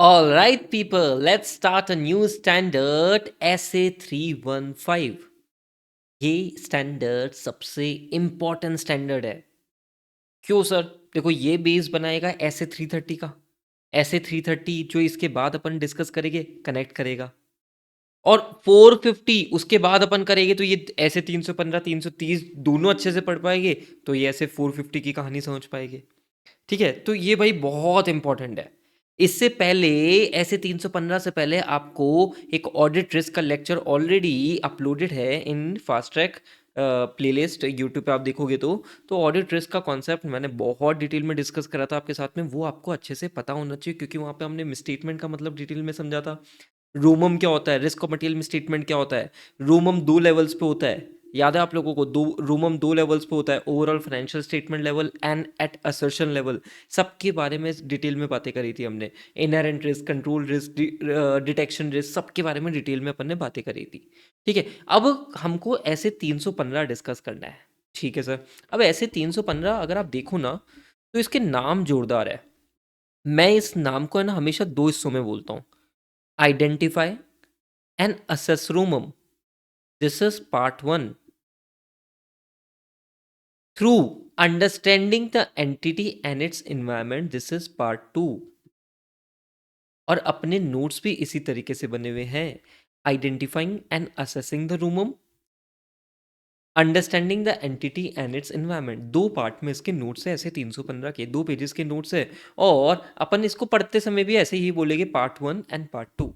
All right, people, let's start a new standard SA 315। ये standard सबसे important standard है। क्यों सर? देखो, ये बेस बनाएगा SA 330 का। SA 330 जो इसके बाद अपन डिस्कस करेंगे कनेक्ट करेगा, और 450 उसके बाद अपन करेंगे, तो ये ऐसे 315 330 दोनों अच्छे से पढ़ पाएंगे, तो ये ऐसे 450 की कहानी समझ पाएंगे। ठीक है, तो ये भाई बहुत इंपॉर्टेंट है। इससे पहले ऐसे 315 से पहले आपको एक ऑडिट रिस्क का लेक्चर ऑलरेडी अपलोडेड है इन फास्ट ट्रैक प्लेलिस्ट यूट्यूब पे, आप देखोगे तो ऑडिट रिस्क का कॉन्सेप्ट मैंने बहुत डिटेल में डिस्कस करा था आपके साथ में। वो आपको अच्छे से पता होना चाहिए, क्योंकि वहाँ पे हमने मिसस्टेटमेंट का मतलब डिटेल में समझा था। रूमम क्या होता है, रिस्क ऑफ मटेरियल मिसस्टेटमेंट क्या होता है। रूमम दो लेवल्स पे होता है, याद है आप लोगों को? दो रूमम दो लेवल्स पे होता है, overall financial statement level and at assertion level. सबके बारे में डिटेल में बातें करी थी हमने। Inherent risk, control risk, detection risk, सबके बारे में डिटेल में अपन ने बातें करी थी। ठीक है, अब हमको ऐसे 315 डिस्कस करना है। ठीक है सर। अब ऐसे 315 अगर आप देखो ना, तो इसके नाम जोरदार है। मैं इस नाम को है ना हमेशा दो हिस्सों में बोलता हूँ: identify and assess ROMM. This is part one. Through understanding the entity and its environment, this is part two. और अपने नोट्स भी इसी तरीके से बने हुए हैं: identifying and assessing the ROMM, understanding the entity and its environment. दो पार्ट में इसके नोट्स है, ऐसे 315 के 2 पेजेस के नोट्स है। और अपन इसको पढ़ते समय भी ऐसे ही बोलेंगे, part one and part two.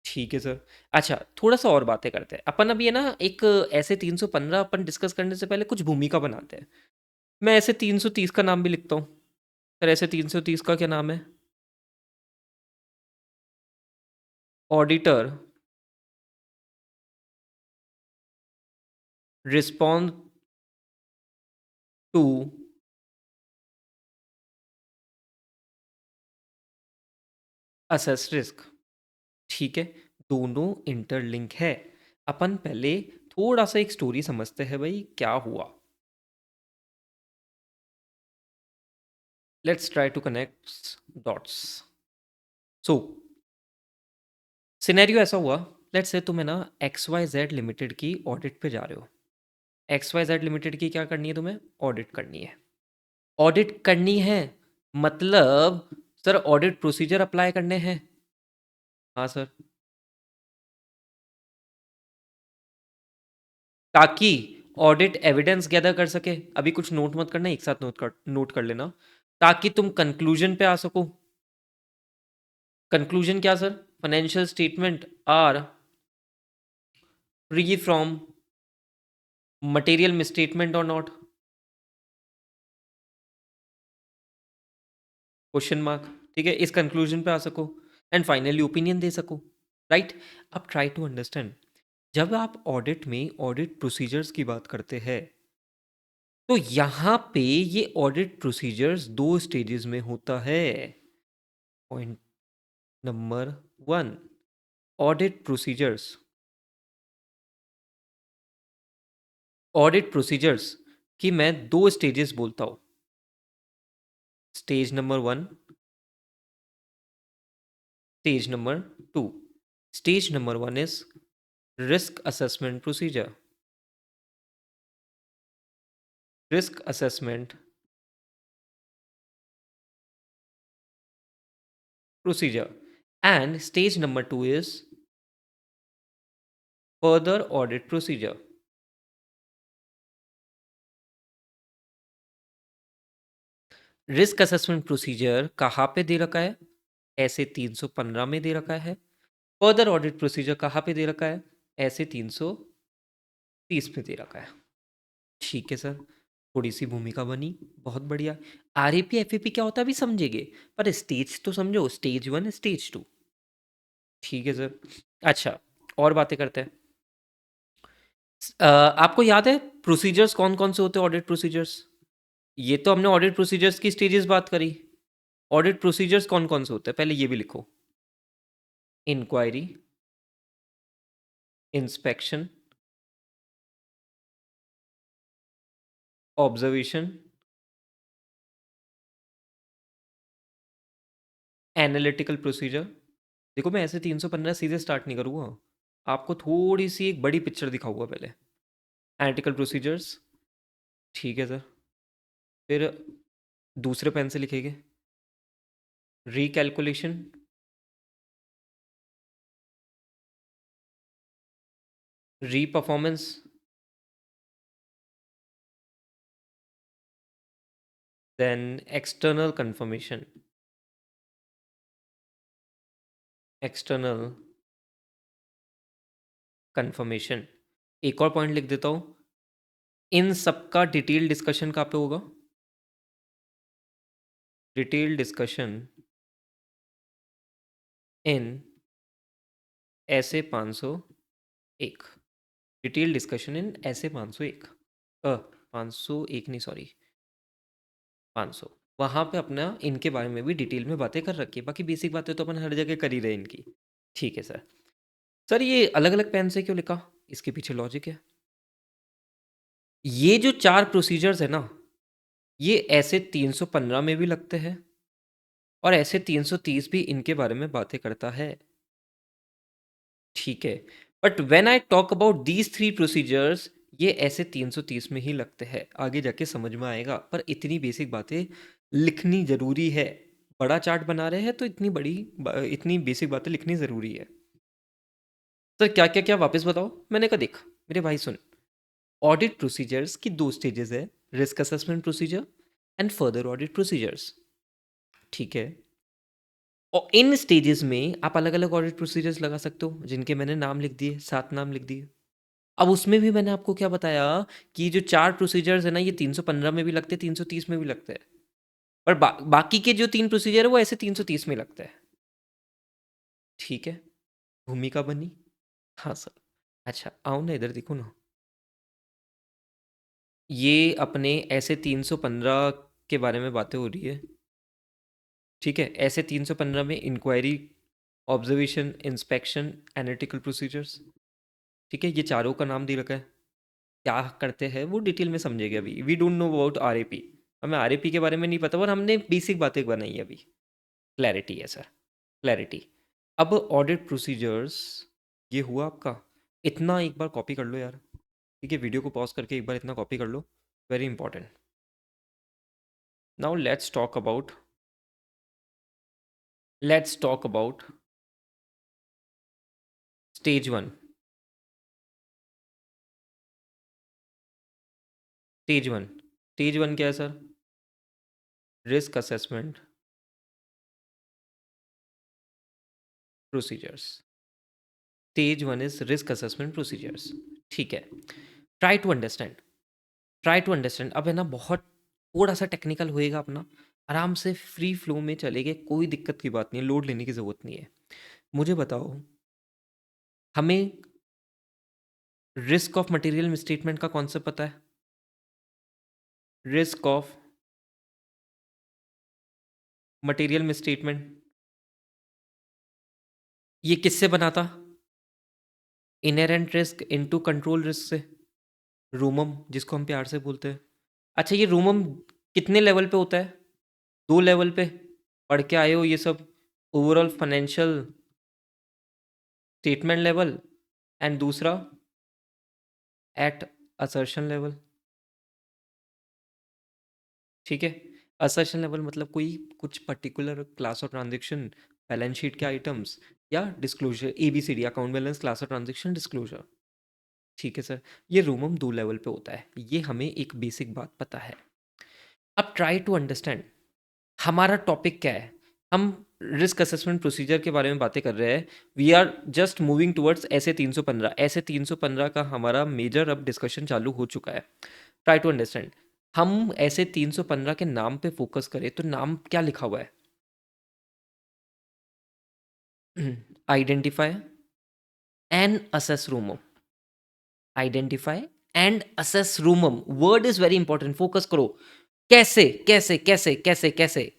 ठीक है सर। अच्छा, थोड़ा सा और बातें करते हैं अपन। अभी है ना एक ऐसे 315 अपन डिस्कस करने से पहले कुछ भूमिका बनाते हैं। मैं ऐसे 330 का नाम भी लिखता हूँ। सर, ऐसे 330 का क्या नाम है? Auditor respond to assess risk. ठीक है, दोनों इंटरलिंक है। अपन पहले थोड़ा सा एक स्टोरी समझते हैं भाई, क्या हुआ। Let's try to connect dots. So scenario ऐसा हुआ, लेट्स से तुम है ना एक्स वाई जेड लिमिटेड की ऑडिट पे जा रहे हो। एक्स वाई जेड लिमिटेड की क्या करनी है तुम्हें? ऑडिट करनी है। ऑडिट करनी है मतलब सर ऑडिट प्रोसीजर अप्लाई करने हैं। हाँ सर। ताकि ऑडिट एविडेंस गैदर कर सके। अभी कुछ नोट मत करना, एक साथ नोट कर लेना। ताकि तुम कंक्लूजन पे आ सको। कंक्लूजन क्या sir? Financial statement are free from material misstatement और नॉट? Question mark. ठीक है, इस कंक्लूजन पे आ सको एंड फाइनली ओपिनियन दे सको। राइट। अब ट्राई टू अंडरस्टैंड, जब आप ऑडिट में ऑडिट प्रोसीजर्स की बात करते हैं, तो यहाँ पे ये ऑडिट प्रोसीजर्स दो स्टेजेस में होता है। Point number one, audit procedures. Audit procedures की मैं दो स्टेजेस बोलता हूँ: stage number one, stage number two. Stage number one is risk assessment procedure. Risk assessment procedure. And stage number two is further audit procedure. Risk assessment procedure कहाँ पे दे रखा है? SA 315 में दे रखा है। फर्दर ऑडिट प्रोसीजर कहाँ पे दे रखा है? ऐसे 330 में दे रखा है। ठीक है सर, थोड़ी सी भूमिका बनी, बहुत बढ़िया। आरएपी एफएपी क्या होता है अभी समझेंगे, पर स्टेज तो समझो, स्टेज वन स्टेज टू। ठीक है सर। अच्छा, और बातें करते हैं। आपको याद है प्रोसीजर्स कौन कौन से होते हैं? ऑडिट प्रोसीजर्स, ये तो हमने ऑडिट प्रोसीजर्स की स्टेजेस बात करी। ऑडिट प्रोसीजर्स कौन कौन से होते हैं, पहले ये भी लिखो: inquiry, inspection, observation analytical procedure. देखो मैं ऐसे 315 सीधे स्टार्ट नहीं करूँगा, आपको थोड़ी सी एक बड़ी पिक्चर दिखाऊंगा पहले। एनालिटिकल प्रोसीजर्स, ठीक है सर। फिर दूसरे पेन से लिखेंगे recalculation, re performance, then external confirmation, external confirmation. एक और पॉइंट लिख देता हूँ, इन सबका डिटेल डिस्कशन कहाँ पे होगा? डिटेल डिस्कशन इन ऐसे 501। डिटेल डिस्कशन इन ऐसे 501, 501 नहीं सॉरी, 500। वहाँ पे अपना इनके बारे में भी डिटेल में बातें कर रखी है, बाकी बेसिक बातें तो अपन हर जगह कर ही रहे हैं इनकी। ठीक है सर। सर ये अलग अलग पेन से क्यों लिखा, इसके पीछे लॉजिक है। ये जो 4 प्रोसीजर्स है ना, ये ऐसे 315 में भी लगते हैं और ऐसे 330 भी इनके बारे में बातें करता है। ठीक है, but when I talk about these 3 procedures, ये ऐसे 330 में ही लगते हैं, आगे जाके समझ में आएगा, पर इतनी बेसिक बातें लिखनी जरूरी है। बड़ा चार्ट बना रहे हैं तो इतनी बेसिक बातें लिखनी जरूरी है। सर क्या क्या क्या वापस बताओ। मैंने कहा देख मेरे भाई सुन, ऑडिट प्रोसीजर्स की 2 स्टेजेस है, risk assessment procedure and further audit procedures. ठीक है, और इन स्टेजेस में आप अलग अलग ऑडिट प्रोसीजर्स लगा सकते हो, जिनके मैंने नाम लिख दिए, 7 नाम लिख दिए। अब उसमें भी मैंने आपको क्या बताया कि जो 4 प्रोसीजर्स है ना, ये 315 में भी लगते हैं, 330 में भी लगते हैं, पर बाकी के जो 3 प्रोसीजर है वो ऐसे 330 में लगता है। ठीक है, भूमिका बनी। हाँ सर। अच्छा आओ ना इधर देखो ना, ये अपने ऐसे 315 के बारे में बातें हो रही है। ठीक है, ऐसे 315 में inquiry, observation, inspection, analytical procedures. ठीक है, ये चारों का नाम दे रखा है। क्या करते हैं वो डिटेल में समझेंगे अभी। We don't know about RAP, हमें आरएपी के बारे में नहीं पता, पर हमने बेसिक बातें बनाई है अभी। क्लैरिटी है सर, क्लैरिटी। अब ऑडिट प्रोसीजर्स ये हुआ आपका। इतना एक बार कॉपी कर लो यार। ठीक है, वीडियो को पॉज करके एक बार इतना कॉपी कर लो, very important. Now let's talk about stage 1। Stage 1 क्या है sir? Risk assessment procedures. Stage 1 is risk assessment procedures. ठीक है, try to understand, try to understand. अब है ना बहुत थोड़ा सा टेक्निकल होएगा अपना, आराम से फ्री फ्लो में चलेंगे, कोई दिक्कत की बात नहीं है, लोड लेने की ज़रूरत नहीं है। मुझे बताओ, हमें रिस्क ऑफ मटेरियल मिसट्रीटमेंट का कॉन्सेप्ट पता है? रिस्क ऑफ मटेरियल मिसट्रीटमेंट ये किससे बना था? Inherent risk into control risk से, रूमम जिसको हम प्यार से बोलते हैं। अच्छा ये रूमम कितने लेवल पे होता है? 2 लेवल पे पढ़ के आए हो ये सब, overall financial statement level and दूसरा एट असर्शन लेवल। ठीक है, असर्शन लेवल मतलब कोई कुछ particular class of transaction, balance sheet के आइटम्स, या disclosure, ABCD, account balance, class of transaction, disclosure. ठीक है सर, ये रूमम 2 लेवल पे होता है, ये हमें एक बेसिक बात पता है। अब ट्राई टू अंडरस्टैंड हमारा टॉपिक क्या है। हम रिस्क असेसमेंट प्रोसीजर के बारे में बातें कर रहे हैं, we are just moving towards SA 315। ऐसे 315 का हमारा मेजर अब डिस्कशन चालू हो चुका है। ट्राई टू अंडरस्टैंड, हम ऐसे 315 के नाम पे फोकस करें तो नाम क्या लिखा हुआ है? Identify and assess ROMM, identify and assess ROMM, word is very important, focus करो। कैसे कैसे कैसे कैसे कैसे?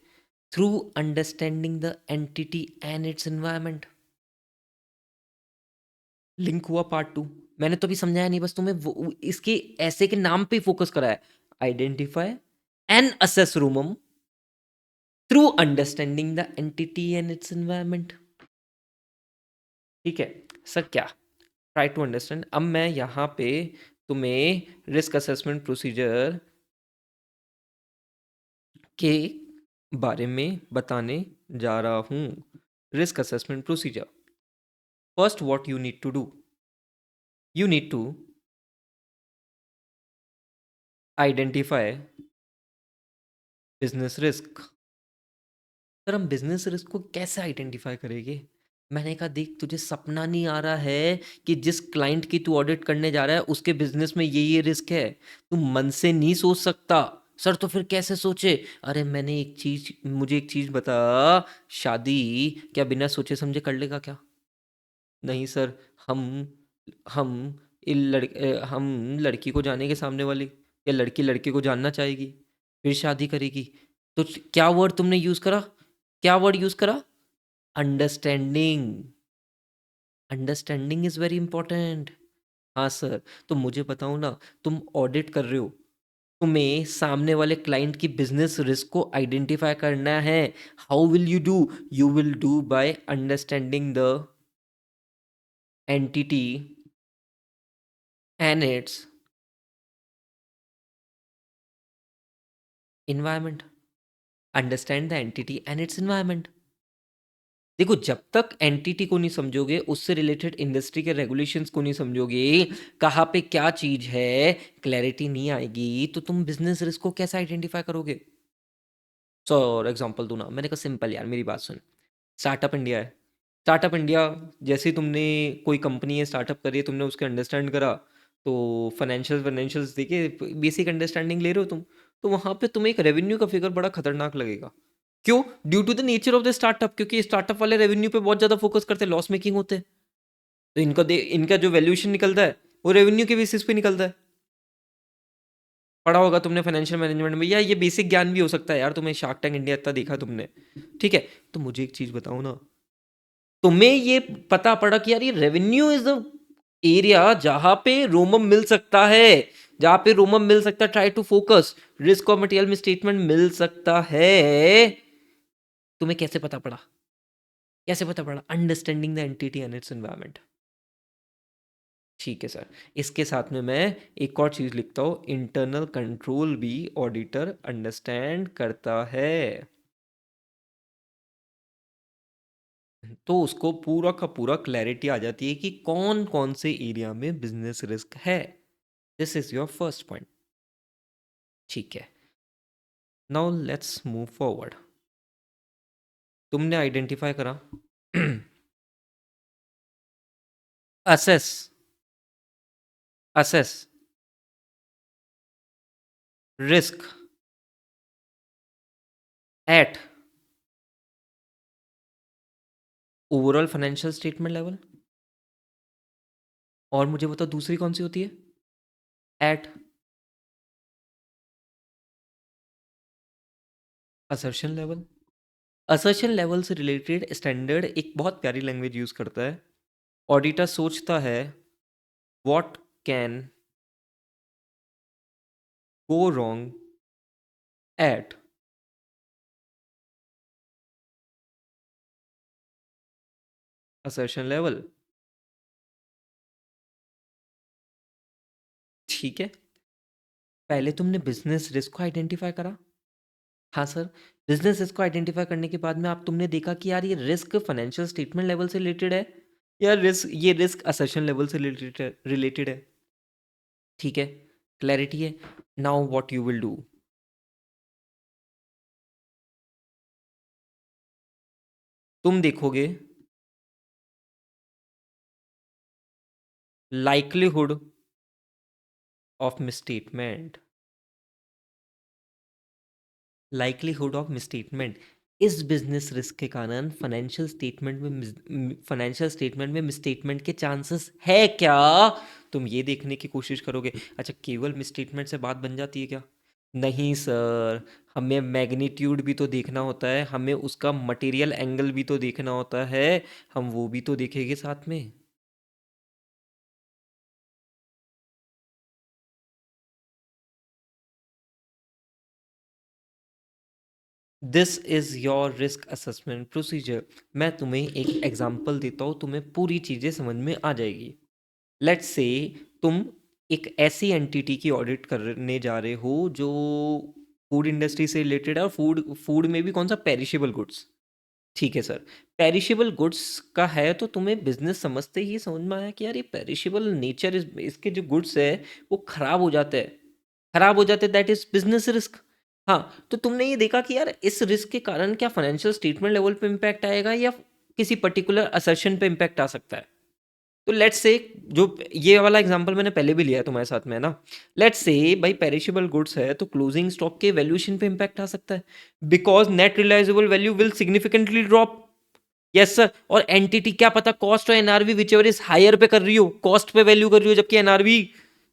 Through understanding the entity and its environment. Link हुआ पार्ट 2। मैंने तो अभी समझाया नहीं, बस तुम्हें इसके ऐसे के नाम पे फोकस करा है। Identify and assess ROMM through understanding the entity and its environment. ठीक है सर, क्या ट्राई टू अंडरस्टैंड। अब मैं यहाँ पे तुम्हें रिस्क असेसमेंट प्रोसीजर के बारे में बताने जा रहा हूँ। Risk assessment procedure, first what you need to do, you need to identify business risk. Sir हम बिजनेस रिस्क को कैसे आइडेंटिफाई करेंगे? मैंने कहा देख, तुझे सपना नहीं आ रहा है कि जिस क्लाइंट की तू ऑडिट करने जा रहा है उसके बिजनेस में ये रिस्क है? तू मन से नहीं सोच सकता। सर तो फिर कैसे सोचे? अरे मैंने एक चीज, मुझे एक चीज बता, शादी क्या बिना सोचे समझे कर लेगा क्या? नहीं सर, हम हम हम लड़की को जानेंगे सामने वाली, या लड़की लड़के को जानना चाहेगी, फिर शादी करेगी। तो क्या वर्ड तुमने यूज करा? क्या वर्ड यूज करा? Understanding. Understanding is very important. हाँ सर, तो मुझे बताओ ना, तुम ऑडिट कर रहे हो, तुम्हें सामने वाले क्लाइंट की बिजनेस रिस्क को आइडेंटिफाई करना है। How will you do? You will do by understanding the entity and it's environment. Understand the entity and its environment. देखो, जब तक एंटिटी को नहीं समझोगे, उससे रिलेटेड इंडस्ट्री के रेगुलेशंस को नहीं समझोगे, कहाँ पे क्या चीज है, क्लैरिटी नहीं आएगी, तो तुम बिजनेस रिस्क को कैसे आइडेंटिफाई करोगे? फॉर एग्जांपल दो ना, मैंने कहा सिंपल यार, मेरी बात सुन। स्टार्टअप इंडिया है। स्टार्टअप इंडिया, जैसे ही तुमने कोई कंपनी है स्टार्टअप करी है, तुमने उसके अंडरस्टैंड करा, तो फाइनेंशियल्स देखे, बेसिक अंडरस्टैंडिंग ले रहे हो तुम, तो वहां पे तुम्हें एक रेवेन्यू का फिगर बड़ा खतरनाक लगेगा। क्यों? Due to the nature of the startup, क्योंकि स्टार्टअप वाले रेवेन्यू पे बहुत ज्यादा फोकस करते हैं, लॉस मेकिंग होते हैं। तो इनका जो वैल्यूएशन निकलता है वो रेवेन्यू के बेसिस पे निकलता है। पढ़ा होगा तुमने फाइनेंशियल मैनेजमेंट में, या ये बेसिक ज्ञान भी हो सकता है यार, तुम्हें शार्क टैंक इंडिया इतना देखा तुमने। ठीक है, तो मुझे एक चीज बताओ ना, तुम्हें ये पता पड़ा कि यार ये रेवेन्यू इज द एरिया जहां पे रोमम मिल सकता है, जहां पे रोमम मिल सकता है, ट्राई टू फोकस, रिस्क और मटेरियल में स्टेटमेंट मिल सकता है। तुम्हें कैसे पता पड़ा? कैसे पता पड़ा? Understanding the entity and its environment. ठीक है सर, इसके साथ में मैं एक और चीज लिखता हूँ, इंटरनल कंट्रोल भी ऑडिटर अंडरस्टैंड करता है। तो उसको पूरा का पूरा क्लैरिटी आ जाती है कि कौन कौन से एरिया में बिजनेस रिस्क है। This is your first point. ठीक है, नाउ लेट्स मूव फॉरवर्ड। तुमने आइडेंटिफाई करा assess, assess risk at overall financial statement level. और मुझे बताओ दूसरी कौन सी होती है? At assertion level. Assertion level से रिलेटेड स्टैंडर्ड एक बहुत प्यारी लैंग्वेज यूज करता है। ऑडिटर सोचता है what can go wrong at assertion level. ठीक है, पहले तुमने बिजनेस रिस्क को आइडेंटिफाई करा। हाँ सर, बिजनेस रिस्क को आइडेंटिफाई करने के बाद में आप तुमने देखा कि यार ये रिस्क फाइनेंशियल स्टेटमेंट लेवल से रिलेटेड है, या रिस्क असर्शन लेवल से रिलेटेड है। ठीक है, क्लैरिटी है। Now what you will do, तुम देखोगे likelihood of misstatement. Likelihood of misstatement, इस बिजनेस रिस्क के कारण फाइनेंशियल स्टेटमेंट में मिसस्टेटमेंट के चांसेस है क्या? तुम ये देखने की कोशिश करोगे। अच्छा, केवल मिसस्टेटमेंट से बात बन जाती है क्या? नहीं सर, हमें मैग्नीट्यूड भी तो देखना होता है, हमें उसका मटेरियल एंगल भी तो देखना होता है, हम वो भी तो देखेंगे साथ में। This is your risk assessment procedure. मैं तुम्हें एक एग्जांपल देता हूँ, तुम्हें पूरी चीज़ें समझ में आ जाएगी। लेट्स से तुम एक ऐसी एंटिटी की ऑडिट करने जा रहे हो जो फूड इंडस्ट्री से रिलेटेड है, और फूड फूड में भी कौन सा, पेरिशेबल गुड्स। ठीक है सर। पेरिशेबल गुड्स का है तो तुम्हें बिजनेस समझते ही समझ में आया कि यार ये पेरिशेबल नेचर, इसके जो गुड्स है वो खराब हो जाते हैं, खराब हो जाते, दैट इज बिजनेस रिस्क। हाँ, तो तुमने ये देखा कि यार इस रिस्क के कारण क्या फाइनेंशियल स्टेटमेंट लेवल पे इम्पैक्ट आएगा या किसी पर्टिकुलर असर्शन पे इम्पैक्ट आ सकता है। तो लेट्स से, जो ये वाला एग्जांपल मैंने पहले भी लिया है तुम्हारे साथ में ना, लेट्स से भाई पेरिशेबल गुड्स है तो क्लोजिंग स्टॉक के वैल्यूएशन पे इम्पैक्ट आ सकता है, because net realisable value will significantly drop. Yes sir. और एंटिटी क्या पता कॉस्ट और NRV whichever is higher पे कर रही हो, कॉस्ट पे वैल्यू कर रही हो जबकि एनआरवी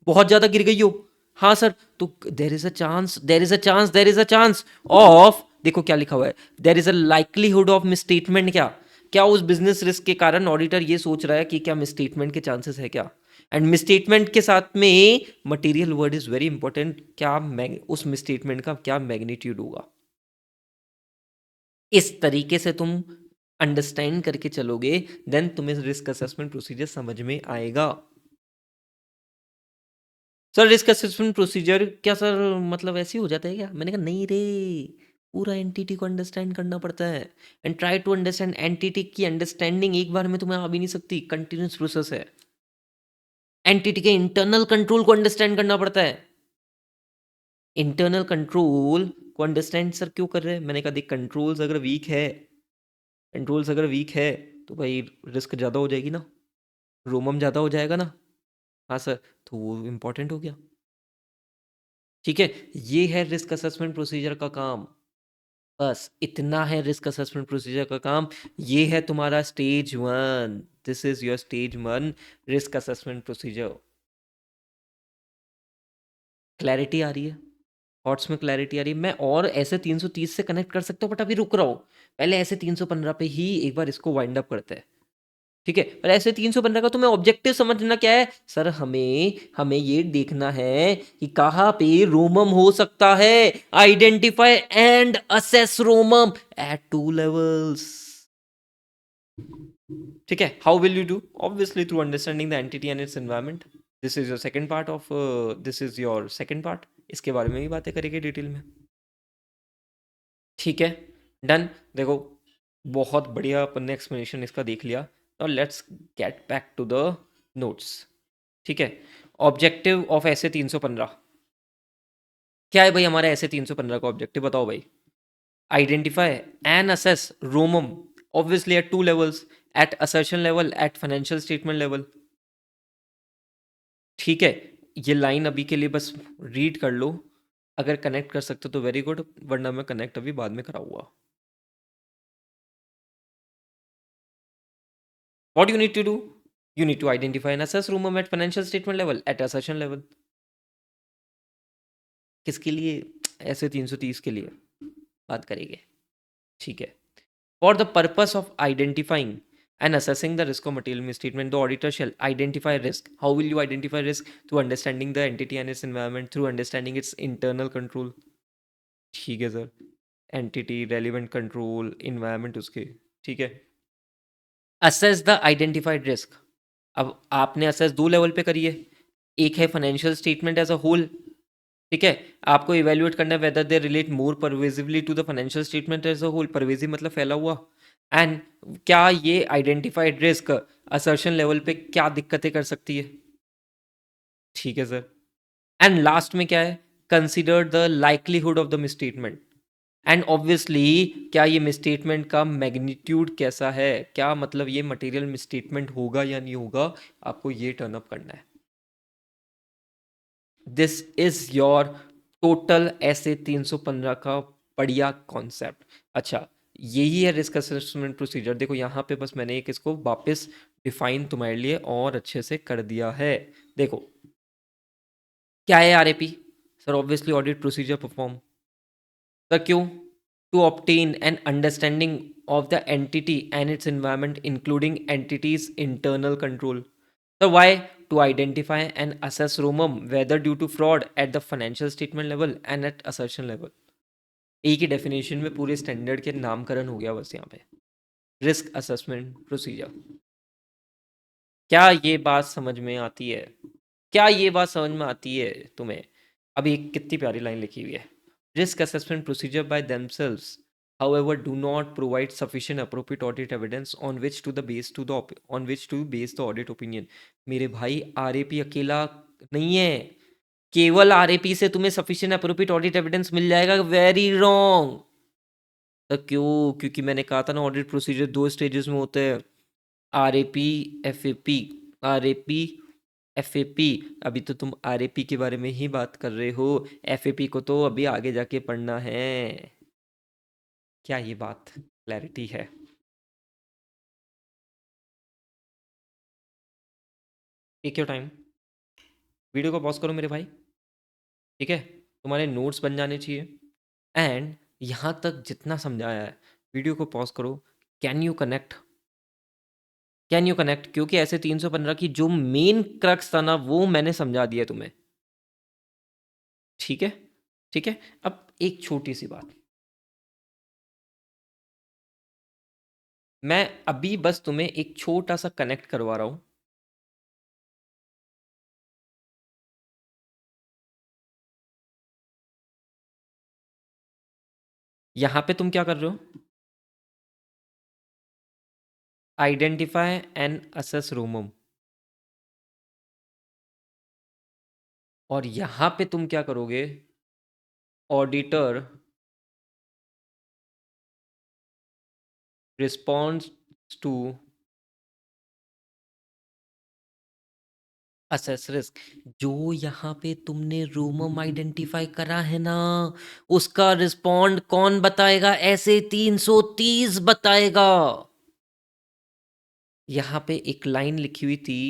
बहुत ज्यादा गिर गई हो। हाँ सर। तो there is a chance, there is a chance, there is a chance of, देखो क्या लिखा हुआ है, there is a likelihood of misstatement. क्या क्या उस बिजनेस रिस्क के कारण ऑडिटर ये सोच रहा है कि क्या मिसस्टेटमेंट के चांसेस है क्या। एंड मिसस्टेटमेंट के साथ में material word is very important, क्या उस मिसस्टेटमेंट का क्या मैग्नीट्यूड होगा। इस तरीके से तुम अंडरस्टैंड करके चलोगे, देन तुम्हें रिस्क असेसमेंट प्रोसीजर समझ में आएगा। सर रिस्क असेसमेंट प्रोसीजर क्या सर, मतलब ऐसे ही हो जाता है क्या? मैंने कहा नहीं रे, पूरा एंटिटी को अंडरस्टैंड करना पड़ता है। And try to understand, entity की अंडरस्टैंडिंग एक बार में तुम्हें आ भी नहीं सकती, कंटिन्यूस प्रोसेस है। एंटिटी के इंटरनल कंट्रोल को अंडरस्टैंड करना पड़ता है। इंटरनल कंट्रोल को अंडरस्टैंड सर क्यों कर रहे हैं? मैंने कहा देख, कंट्रोल्स अगर वीक है, कंट्रोल्स अगर वीक है तो भाई रिस्क ज़्यादा हो जाएगी ना, रोमम ज़्यादा हो जाएगा ना। हाँ सर। तो वो इम्पोर्टेंट हो गया। ठीक है, ये है रिस्क असेसमेंट प्रोसीजर का काम। बस इतना है रिस्क असेसमेंट प्रोसीजर का काम। ये है तुम्हारा stage 1, this is your stage 1 risk assessment procedure. Clarity आ रही है? थॉट्स में क्लैरिटी आ रही है? मैं और ऐसे 330 से कनेक्ट कर सकता हूँ, बट अभी रुक रहा हूँ। पहले ऐसे 315 पे ही एक बार इसको वाइंड अप करते हैं। ठीक है, पर ऐसे 315 का तुम्हें ऑब्जेक्टिव समझना क्या है सर? हमें हमें ये देखना है कि कहाँ पे रोमम हो सकता है। Identify and assess ROMM at 2 levels. ठीक है, how will you do? Obviously through understanding the entity and its environment. This is your second part of, this is your second part. इसके बारे में भी बातें करेंगे डिटेल में। ठीक है, डन। देखो, बहुत बढ़िया अपन ने एक्सप्लेनेशन इसका देख लिया। Now let's get back to the notes. ठीक है, ऑब्जेक्टिव ऑफ ऐसे 315 क्या है भाई? हमारे ऐसे 315 का ऑब्जेक्टिव बताओ भाई। Identify and assess ROMM, obviously at 2 levels, at assertion level, at financial statement level. ठीक है, ये लाइन अभी के लिए बस रीड कर लो, अगर कनेक्ट कर सकते हो तो वेरी गुड, वरना मैं कनेक्ट अभी बाद में कराऊंगा। What you need to do? You need to identify and assess room at financial statement level, at assertion level. किसके लिए? ऐसे 330 के लिए बात करेंगे। ठीक है, for the purpose of identifying and assessing the risk of material misstatement, the auditor shall identify risk. How will you identify risk? Through understanding the entity and its environment, through understanding its internal control. ठीक है sir, entity, relevant control, environment उसके। ठीक है, assess the identified risk. अब आपने assess 2 level पे करी है। एक है financial statement as a whole. ठीक है, आपको इवेल्युएट करना है whether they relate more pervasively to the financial statement as a whole, pervasive मतलब फैला हुआ। एंड क्या ये आइडेंटिफाइड रिस्क असर्शन लेवल पे क्या दिक्कतें कर सकती है। ठीक है सर। एंड लास्ट में क्या है? Consider the likelihood of the misstatement. And obviously क्या ये मिसस्टेटमेंट का मैग्नीट्यूड कैसा है, क्या मतलब ये मटेरियल मिसस्टेटमेंट होगा या नहीं होगा, आपको ये टर्न अप करना है। दिस इज योर टोटल ऐसे 315 का बढ़िया कॉन्सेप्ट। अच्छा, यही है रिस्क असेसमेंट प्रोसीजर। देखो यहाँ पे बस मैंने एक इसको वापस डिफाइन तुम्हारे लिए और अच्छे से कर दिया है। देखो क्या है RAP? Sir obviously audit procedure perform. Sir क्यों? To obtain an understanding of the entity and its environment, including entity's internal control. So why? To identify and assess rumum whether due to fraud at the financial statement level and at assertion level. एक ही definition में पूरे standard के नामकरण हो गया बस यहाँ पे। Risk assessment procedure. क्या ये बात समझ में आती है? क्या ये बात समझ में आती है तुम्हें? अभी एक कितनी प्यारी लाइन लिखी हुई है। Risk assessment procedure bye themselves however do not provide sufficient appropriate audit evidence on which to base the audit opinion। मेरे भाई आरएपी अकेला नहीं है, केवल आरएपी से तुम्हें सफिशिएंट अप्रोप्रिएट ऑडिट एविडेंस मिल जाएगा? Very wrong. तो क्यों? क्योंकि मैंने कहा था ना, ऑडिट प्रोसीजर दो स्टेजेस में होते हैं, आरएपी एफएपी। RAP FAP. अभी तो तुम आरएपी के बारे में ही बात कर रहे हो, एफएपी को तो अभी आगे जाके पढ़ना है। क्या ये बात क्लैरिटी है? टेक योर टाइम, वीडियो को पॉज करो मेरे भाई। ठीक है, तुम्हारे नोट्स बन जाने चाहिए। एंड यहाँ तक जितना समझाया है, वीडियो को पॉज करो। Can you connect? Can you connect? क्योंकि ऐसे 315 की जो मेन क्रक्स था ना, वो मैंने समझा दिया तुम्हें। ठीक है? ठीक है, अब एक छोटी सी बात, मैं अभी बस तुम्हें एक छोटा सा कनेक्ट करवा रहा हूं। यहां पे तुम क्या कर रहे हो? Identify and assess ROMM. और यहां पे तुम क्या करोगे? Auditor responds to assess risk. जो यहाँ पे तुमने रोमम आइडेंटिफाई करा है ना, उसका रिस्पॉन्ड कौन बताएगा? ऐसे 330 बताएगा। यहाँ पे एक लाइन लिखी हुई थी,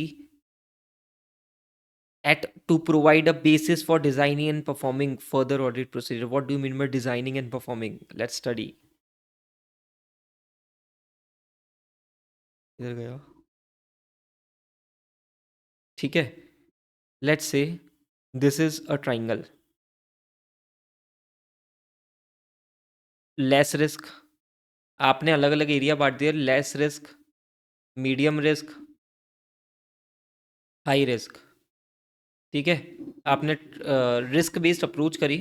at to provide a basis for designing and performing further audit procedure। what do you mean by designing and performing? Let's study। इधर गया। ठीक है, let's say this is a triangle. Less risk, आपने अलग अलग एरिया बांट दिया, less risk, medium risk, high risk. ठीक है, आपने रिस्क बेस्ड अप्रोच करी,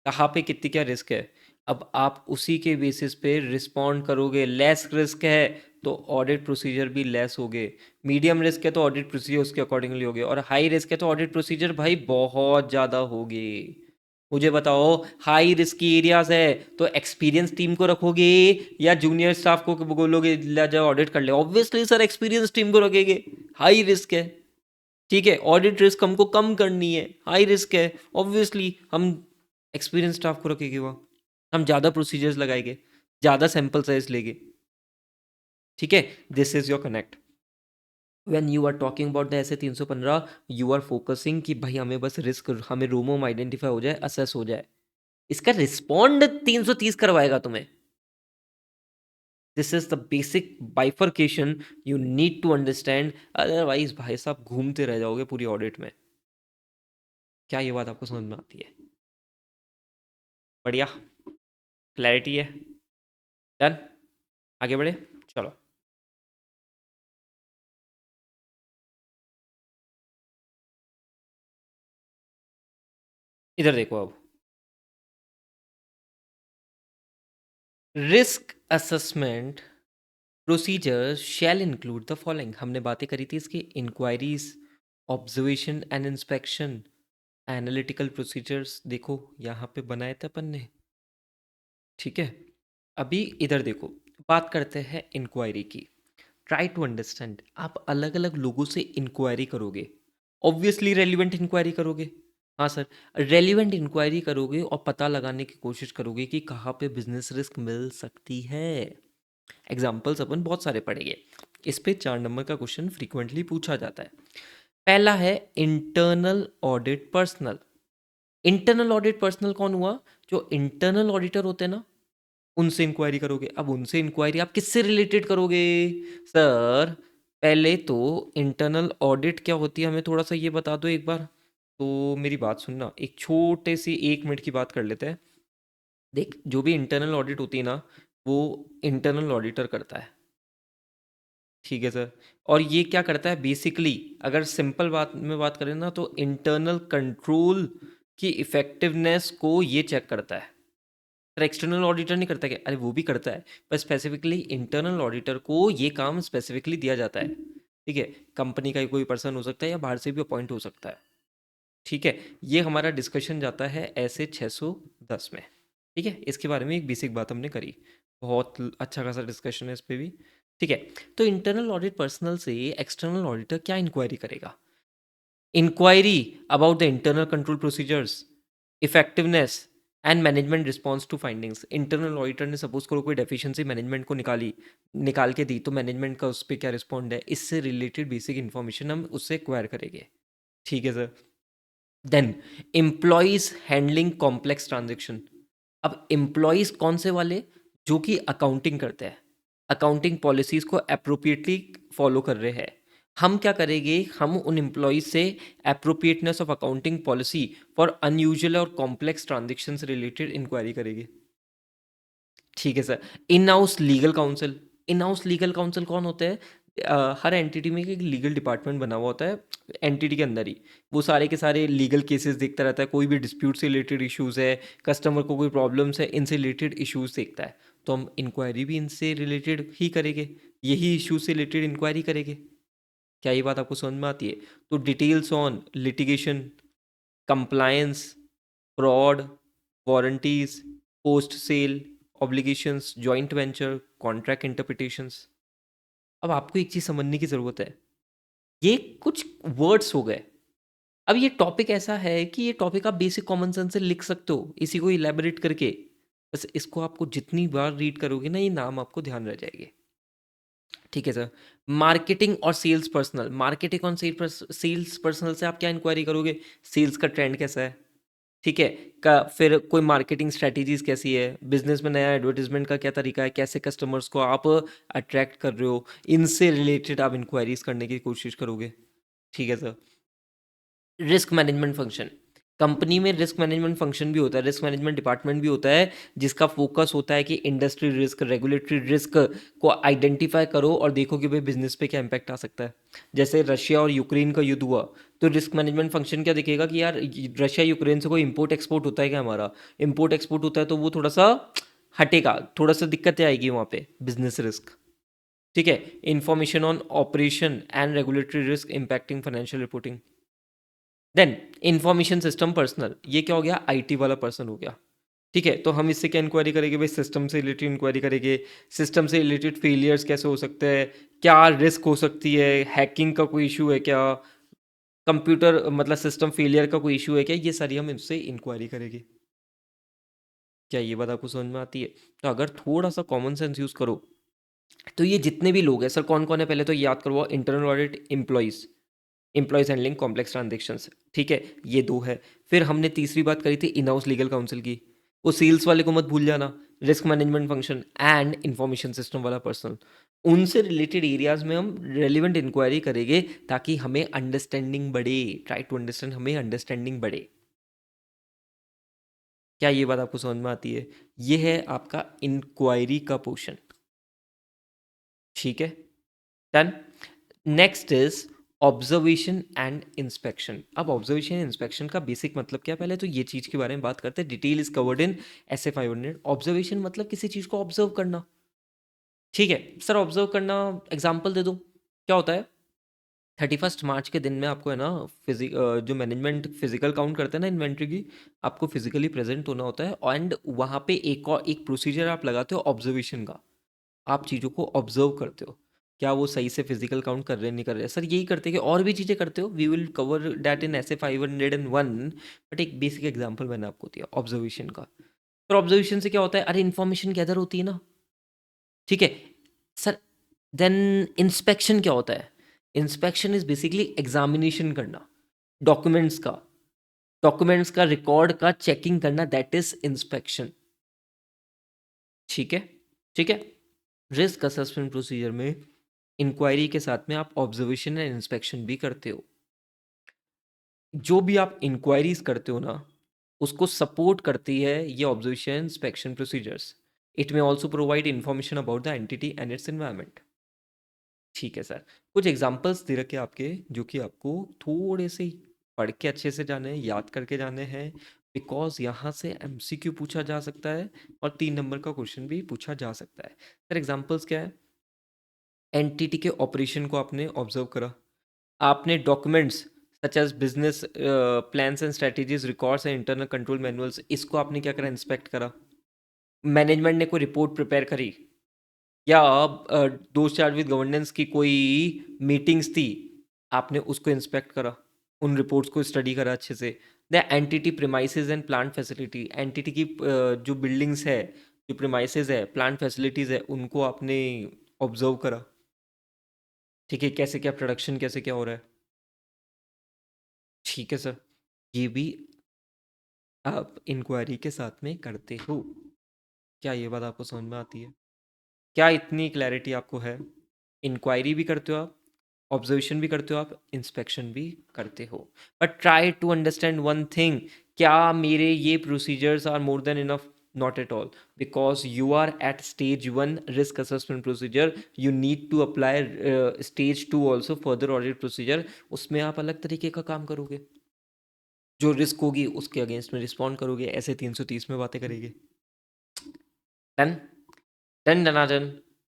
कहाँ पे कितनी क्या रिस्क है। अब आप उसी के बेसिस पे रिस्पॉन्ड करोगे। लेस रिस्क है तो ऑडिट प्रोसीजर भी लेस होगे, मीडियम रिस्क है तो ऑडिट प्रोसीजर उसके अकॉर्डिंगली होगे, और हाई रिस्क है तो ऑडिट प्रोसीजर भाई बहुत ज़्यादा होगे। मुझे बताओ, हाई रिस्क की एरियाज है तो एक्सपीरियंस टीम को रखोगे या जूनियर स्टाफ को बोलोगे ला जाओ ऑडिट कर ले? ऑब्वियसली सर एक्सपीरियंस टीम को रखेंगे, हाई रिस्क है। ठीक है, ऑडिट रिस्क हमको कम करनी है, हाई रिस्क है, ऑब्वियसली हम एक्सपीरियंस स्टाफ को रखेंगे, वहाँ हम ज़्यादा प्रोसीजर्स लगाएंगे, ज़्यादा सैंपल साइज लेंगे। ठीक है, this is your connect. When you are talking about the SA 315, you are focusing कि भाई हमें बस रिस्क, हमें रूमों आइडेंटिफाई हो जाए, असेस हो जाए, इसका रिस्पॉन्ड 330 करवाएगा तुम्हें। This is the basic bifurcation you need to understand, otherwise भाई साहब घूमते रह जाओगे पूरी ऑडिट में। क्या ये बात आपको समझ में आती है? बढ़िया, क्लैरिटी है। डन, आगे बढ़े, चलो। इधर देखो अब, risk assessment procedure shall include the following. हमने बातें करी थी इसकी, inquiries, observation and inspection, analytical procedures. देखो यहाँ पे बनाए थे अपन ने। ठीक है, अभी इधर देखो, बात करते हैं इंक्वायरी की। ट्राई टू अंडरस्टैंड, आप अलग अलग लोगों से इंक्वायरी करोगे, ऑब्वियसली रेलिवेंट इंक्वायरी करोगे। हाँ सर, रेलिवेंट इंक्वायरी करोगे और पता लगाने की कोशिश करोगे कि कहाँ पे बिजनेस रिस्क मिल सकती है। एग्जाम्पल्स अपन बहुत सारे पढ़ेंगे, इस पे 4 नंबर का क्वेश्चन फ्रीक्वेंटली पूछा जाता है। पहला है internal audit personal. Internal audit personal कौन हुआ? जो इंटरनल ऑडिटर होते हैं ना, उनसे इंक्वायरी करोगे। अब उनसे इंक्वायरी आप किससे रिलेटेड करोगे? सर पहले तो इंटरनल ऑडिट क्या होती है हमें थोड़ा सा ये बता दो एक बार। तो मेरी बात सुनना, एक छोटे सी 1 मिनट की बात कर लेते हैं। देख, जो भी इंटरनल ऑडिट होती है ना, वो इंटरनल ऑडिटर करता है। ठीक है सर। और ये क्या करता है बेसिकली, अगर सिंपल बात में बात करें ना, तो इंटरनल कंट्रोल की इफेक्टिवनेस को ये चेक करता है। सर एक्सटर्नल ऑडिटर नहीं करता क्या? अरे वो भी करता है, पर स्पेसिफिकली इंटरनल ऑडिटर को ये काम स्पेसिफिकली दिया जाता है। ठीक है, कंपनी का ही कोई पर्सन हो सकता है या बाहर से भी अपॉइंट हो सकता है। ठीक है, ये हमारा डिस्कशन जाता है ऐसे 610 में। ठीक है, इसके बारे में एक बेसिक बात हमने करी। बहुत अच्छा खासा डिस्कशन है इस पे भी। ठीक है, तो इंटरनल ऑडिट पर्सनल से एक्सटर्नल ऑडिटर क्या इंक्वायरी करेगा? Inquiry about the internal control procedures, effectiveness and management response to findings. Internal auditor ने सपोज करो कोई डेफिशिएंसी मैनेजमेंट को निकाल के दी, तो मैनेजमेंट का उस पर क्या रिस्पॉन्ड है, इससे रिलेटेड बेसिक इन्फॉर्मेशन हम उससे एक्वायर करेंगे। ठीक है sir. Then employees handling complex transaction. अब एम्प्लॉयज कौन से वाले? जो कि अकाउंटिंग करते हैं, अकाउंटिंग पॉलिसीज को अप्रोप्रिएटली फॉलो कर रहे हैं। हम क्या करेंगे, हम उन एम्प्लॉयज से appropriateness of accounting policy for unusual और कॉम्प्लेक्स ट्रांजेक्शन रिलेटेड इंक्वायरी करेंगे। ठीक है sir. In house legal council. In house legal council कौन होते हैं? हर एंटिटी में एक लीगल डिपार्टमेंट बना हुआ होता है एंटिटी के अंदर ही। वो सारे के सारे लीगल केसेस देखता रहता है, कोई भी डिस्प्यूट से रिलेटेड इश्यूज है, कस्टमर को कोई प्रॉब्लम्स है, इनसे रिलेटेड इश्यूज देखता है। तो हम इंक्वायरी भी इनसे रिलेटेड ही करेंगे, यही इश्यूज से रिलेटेड इंक्वायरी करेंगे। क्या ये बात आपको समझ में आती है? तो details on litigation, compliance, fraud, warranties, post sale obligations, joint venture, contract interpretations. अब आपको एक चीज समझने की जरूरत है, ये कुछ वर्ड्स हो गए। अब ये टॉपिक ऐसा है कि ये टॉपिक आप बेसिक कॉमन सेंस से लिख सकते हो इसी को इलेबोरेट करके। बस इसको आपको जितनी बार रीड करोगे ना, ये नाम आपको ध्यान रह जाएंगे। ठीक है सर। मार्केटिंग और सेल्स पर्सनल। मार्केटिंग और सेल्स पर्सनल से आप क्या इंक्वायरी करोगे? सेल्स का ट्रेंड कैसा है? ठीक है, का फिर कोई मार्केटिंग स्ट्रेटजीज कैसी है, बिजनेस में नया एडवर्टीजमेंट का क्या तरीका है, कैसे कस्टमर्स को आप अट्रैक्ट कर रहे हो, इनसे रिलेटेड आप इंक्वायरीज करने की कोशिश करोगे। ठीक है sir. Risk management function. Company में रिस्क मैनेजमेंट फंक्शन भी होता है, रिस्क मैनेजमेंट डिपार्टमेंट भी होता है, जिसका फोकस होता है कि इंडस्ट्री रिस्क, रेगुलेटरी रिस्क को आइडेंटिफाई करो और देखो कि भाई बिजनेस पे क्या इम्पैक्ट आ सकता है। जैसे रशिया और यूक्रेन का युद्ध हुआ, तो रिस्क मैनेजमेंट फंक्शन क्या देखेगा कि यार रशिया यूक्रेन से कोई इम्पोर्ट एक्सपोर्ट होता है क्या? हमारा इम्पोर्ट एक्सपोर्ट होता है तो वो थोड़ा सा हटेगा, थोड़ा सा दिक्कतें आएगी वहाँ पे, बिजनेस रिस्क। ठीक है। Information on operation and regulatory risk impacting financial reporting. Then information system personnel, ये क्या हो गया? आईटी वाला पर्सन हो गया। ठीक है, तो हम इससे क्या इंक्वायरी करेंगे भाई? सिस्टम से रिलेटेड इंक्वायरी करेंगे। सिस्टम से रिलेटेड फेलियर्स कैसे हो सकते हैं, क्या रिस्क हो सकती है, हैकिंग का कोई इशू है क्या, कंप्यूटर मतलब सिस्टम फेलियर का कोई इशू है क्या, ये सारी हम इनसे इंक्वायरी करेंगे। क्या ये बात आपको समझ में आती है? तो अगर थोड़ा सा कॉमन सेंस यूज करो, तो ये जितने भी लोग हैं सर, कौन कौन है पहले तो याद करो। Internal audit employees, employees handling complex transactions. ठीक है, ये दो है। फिर हमने तीसरी बात करी थी इन हाउस लीगल काउंसिल की, वो सेल्स वाले को मत भूल जाना। Risk management function and information system वाला पर्सन, उनसे रिलेटेड एरियाज में हम रेलिवेंट इंक्वायरी करेंगे, ताकि हमें अंडरस्टैंडिंग बढ़े। ट्राई टू अंडरस्टैंड, हमें अंडरस्टैंडिंग बढ़े। क्या ये बात आपको समझ में आती है? ये है आपका इंक्वायरी का पोर्शन। ठीक है। Done. Next is observation and inspection. अब ऑब्जर्वेशन एंड इंस्पेक्शन का बेसिक मतलब क्या है, पहले तो ये चीज के बारे में बात करते हैं। Detail is covered in SA 500। Observation मतलब किसी चीज को ऑब्जर्व करना। ठीक है सर, ऑब्जर्व करना एग्जाम्पल दे दो, क्या होता है? 31 मार्च के दिन में आपको है ना, जो मैनेजमेंट फिजिकल काउंट करते हैं ना इन्वेंट्री की, आपको फिजिकली प्रेजेंट होना होता है। एंड वहाँ पे एक और एक प्रोसीजर आप लगाते हो ऑब्जर्वेशन का। आप चीज़ों को ऑब्जर्व करते हो, क्या वो सही से फिजिकल काउंट कर रहे हैं नहीं कर रहे हैं। सर यही करते हैं कि और भी चीज़ें करते हो, we will cover that in SA 501। But एक बेसिक एग्जांपल मैंने आपको दिया ऑब्जर्वेशन का। तो ऑब्जर्वेशन से क्या होता है? अरे इन्फॉर्मेशन गैदर होती है ना। ठीक है सर। देन इंस्पेक्शन क्या होता है? इंस्पेक्शन इज बेसिकली एग्जामिनेशन करना डॉक्यूमेंट्स का, डॉक्यूमेंट्स का रिकॉर्ड का चेकिंग करना, दैट इज इंस्पेक्शन। ठीक है। ठीक है। रिस्क असेसमेंट प्रोसीजर में इंक्वायरी के साथ में आप ऑब्जर्वेशन एंड इंस्पेक्शन भी करते हो। जो भी आप इंक्वायरीज करते हो ना, उसको सपोर्ट करती है ये ऑब्जर्वेशन इंस्पेक्शन प्रोसीजर्स। इट में also provide information about the entity and its environment. ठीक है सर, कुछ एग्जांपल्स दे रखे आपके जो कि आपको थोड़े से पढ़ के अच्छे से जाने हैं, याद करके जाने हैं, बिकॉज यहाँ से एमसीक्यू पूछा जा सकता है और 3 नंबर का क्वेश्चन भी पूछा जा सकता है। सर एग्जांपल्स क्या है? एंटिटी के ऑपरेशन को आपने ऑब्जर्व करा, आपने documents such as business plans and strategies, records and internal control manuals, इसको आपने क्या करा? इंस्पेक्ट करा। मैनेजमेंट ने कोई रिपोर्ट प्रिपेयर करी या दोस्त चार्ज विद गवर्नेंस की कोई मीटिंग्स थी, आपने उसको इंस्पेक्ट करा, उन रिपोर्ट्स को स्टडी करा अच्छे से। The entity premises and plant facility, entity की जो बिल्डिंग्स है, जो प्रीमाइसेस है, प्लांट फैसिलिटीज़ है, उनको आपने ऑब्जर्व करा। ठीक है, कैसे क्या प्रोडक्शन, कैसे क्या हो रहा है। ठीक है सर, ये भी आप इंक्वायरी के साथ में करते हो। क्या ये बात आपको समझ में आती है? क्या इतनी क्लैरिटी आपको है? इंक्वायरी भी करते हो आप, ऑब्जर्वेशन भी करते हो आप, इंस्पेक्शन भी करते हो, but try to understand one thing, क्या मेरे ये procedures are more than enough? Not at all, because you are at stage 1 risk assessment procedure, you need to apply stage 2 also, further audit procedure. उसमें आप अलग तरीके का काम करोगे, जो रिस्क होगी उसके अगेंस्ट में रिस्पॉन्ड करोगे, ऐसे 330 में बातें करेंगे। डन, डन डनाडन,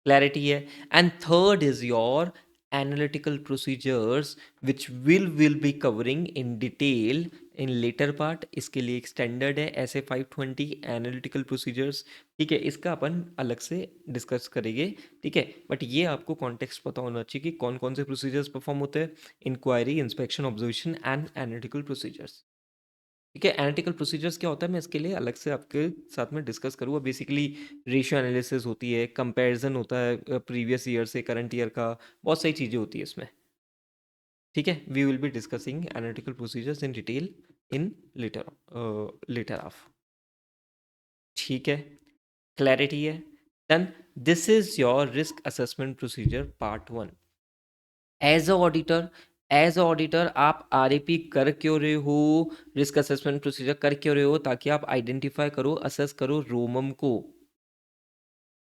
क्लैरिटी है। And third is your analytical procedures which will be covering in detail in later part। इसके लिए एक स्टैंडर्ड है ऐसे 520 एनालिटिकल प्रोसीजर्स। ठीक है, इसका अपन अलग से डिस्कस करेंगे। ठीक है, बट ये आपको कॉन्टेक्स्ट पता होना चाहिए कि कौन कौन से प्रोसीजर्स परफॉर्म होते हैं, inquiry, inspection, observation and analytical procedures. ठीक है, एनालिटिकल प्रोसीजर्स क्या होता है मैं इसके लिए अलग से आपके साथ में डिस्कस करूँगा। बेसिकली रेशियो एनालिसिस होती है, कंपैरिजन होता है प्रीवियस ईयर से करंट ईयर का, बहुत सारी चीज़ें होती है इसमें। ठीक है, we will be discussing analytical procedures in detail in later of. ठीक है, क्लैरिटी है। Then this is your risk assessment procedure part 1। As a auditor आप आरएपी कर क्यों रहे हो, रिस्क असेसमेंट प्रोसीजर कर क्यों रहे हो? ताकि आप आइडेंटिफाई करो, असेस करो रोमम को,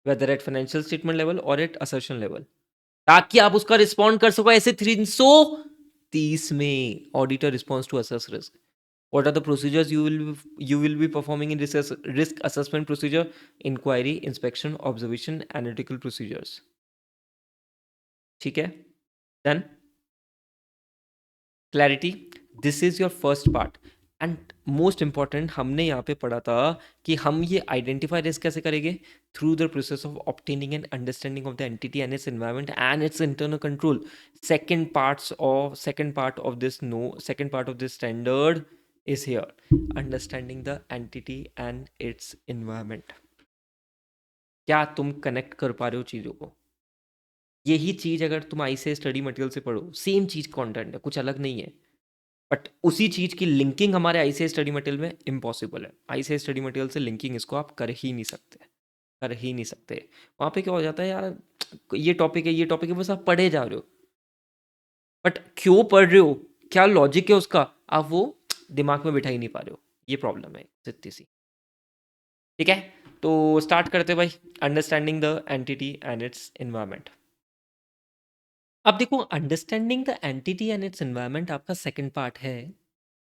whether at financial statement level और एट असर्शन लेवल, ताकि आप उसका रिस्पॉन्ड कर सको ऐसे 330 में। Auditor response to assess risk, what are the procedures you will be performing in risk assessment procedure? Inquiry, inspection, observation, analytical procedures। ठीक है, done, clarity. This is your first part and most important. हमने यहाँ पे पढ़ा था कि हम ये आइडेंटिफाई रिस्क कैसे करेंगे? Through the process of obtaining and understanding of the entity and its environment and it's internal control. second part of this, no, second part of this standard is here, understanding the entity and its environment। क्या तुम connect कर पा रहे हो चीज़ों को? यही चीज़ अगर तुम आई से स्टडी मटेरियल से पढ़ो, सेम चीज़ कंटेंट है, कुछ अलग नहीं है, बट उसी चीज़ की लिंकिंग हमारे आई सी स्टडी मटेरियल में इम्पॉसिबल है। आई सी स्टडी मटेरियल से लिंकिंग इसको आप कर ही नहीं सकते, कर ही नहीं सकते। वहाँ पे क्या हो जाता है यार, ये टॉपिक है, ये टॉपिक है, बस आप पढ़े जा रहे हो, बट क्यों पढ़ रहे हो, क्या लॉजिक है उसका, आप वो दिमाग में बिठा ही नहीं पा रहे हो। ये प्रॉब्लम है सिद्धि सी। ठीक है, तो स्टार्ट करते भाई, understanding the entity and its environment. अब देखो, understanding the entity and its environment आपका सेकंड पार्ट है,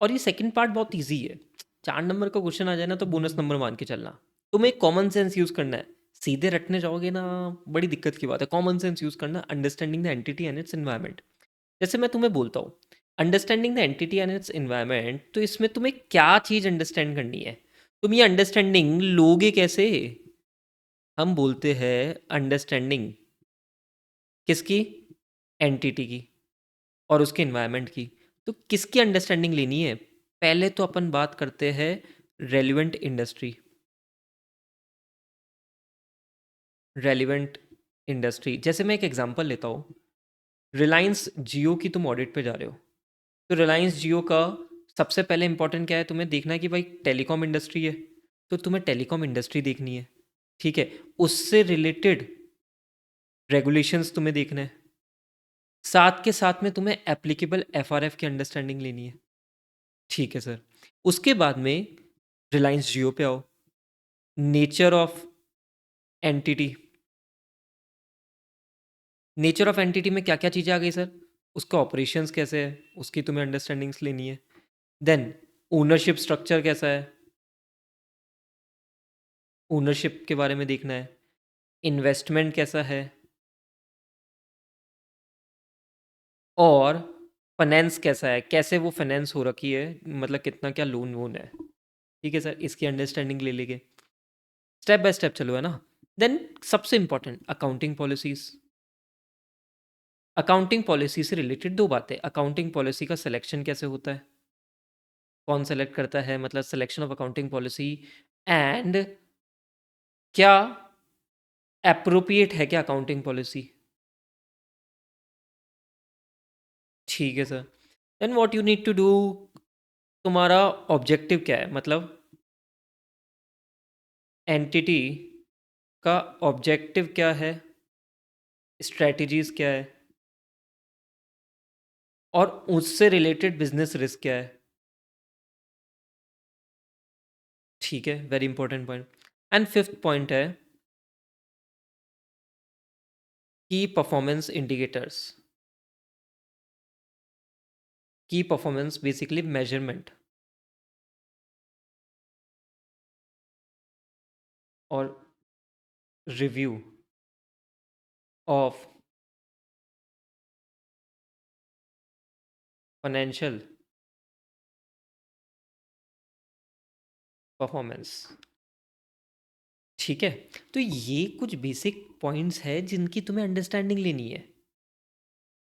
और ये सेकंड पार्ट बहुत इजी है। 4 नंबर का क्वेश्चन आ जाए ना तो बोनस नंबर मान के चलना। तुम्हें कॉमन सेंस यूज करना है, सीधे रटने जाओगे ना बड़ी दिक्कत की बात है। कॉमन सेंस यूज करना, understanding the entity and its environment. जैसे मैं तुम्हें बोलता हूँ understanding the entity and its environment, तो इसमें तुम्हें क्या चीज़ अंडरस्टैंड करनी है? तुम ये अंडरस्टैंडिंग लोगे कैसे? हम बोलते हैं अंडरस्टैंडिंग किसकी? एंटिटी की और उसके एनवायरनमेंट की। तो किसकी अंडरस्टैंडिंग लेनी है? पहले तो अपन बात करते हैं रेलिवेंट इंडस्ट्री। रेलिवेंट इंडस्ट्री, जैसे मैं एक एग्जांपल लेता हूँ, रिलायंस जियो की तुम ऑडिट पे जा रहे हो, तो रिलायंस जियो का सबसे पहले इंपॉर्टेंट क्या है? तुम्हें देखना है कि भाई टेलीकॉम इंडस्ट्री है, तो तुम्हें टेलीकॉम इंडस्ट्री देखनी है। ठीक है, उससे रिलेटेड रेगुलेशंस तुम्हें देखना है, साथ के साथ में तुम्हें एप्लीकेबल एफआरएफ की अंडरस्टैंडिंग लेनी है। ठीक है सर, उसके बाद में रिलायंस जियो पे आओ। Nature of entity, nature of entity में क्या क्या चीज़ें आ गई सर? उसका ऑपरेशंस कैसे है, उसकी तुम्हें अंडरस्टैंडिंग्स लेनी है। देन ओनरशिप स्ट्रक्चर कैसा है, ओनरशिप के बारे में देखना है। इन्वेस्टमेंट कैसा है, और फाइनेंस कैसा है, कैसे वो फाइनेंस हो रखी है, मतलब कितना क्या लोन वोन है। ठीक है सर, इसकी अंडरस्टैंडिंग ले लेंगे। स्टेप बाय स्टेप चलो, है ना। देन सबसे important accounting policies. Accounting policy से रिलेटेड दो बातें, अकाउंटिंग पॉलिसी का सिलेक्शन कैसे होता है, कौन सेलेक्ट करता है, मतलब selection of accounting policy, and क्या एप्रोप्रिएट है क्या अकाउंटिंग पॉलिसी। ठीक है sir. Then what you need to do, तुम्हारा ऑब्जेक्टिव क्या है, मतलब एंटिटी का ऑब्जेक्टिव क्या है, स्ट्रेटजीज क्या है, और उससे रिलेटेड बिजनेस रिस्क क्या है। ठीक है, very important point. And fifth point है की परफॉर्मेंस इंडिकेटर्स। की परफॉर्मेंस बेसिकली मेजरमेंट और रिव्यू ऑफ फाइनेंशियल परफॉर्मेंस। ठीक है, तो ये कुछ बेसिक पॉइंट्स है जिनकी तुम्हें अंडरस्टैंडिंग लेनी है।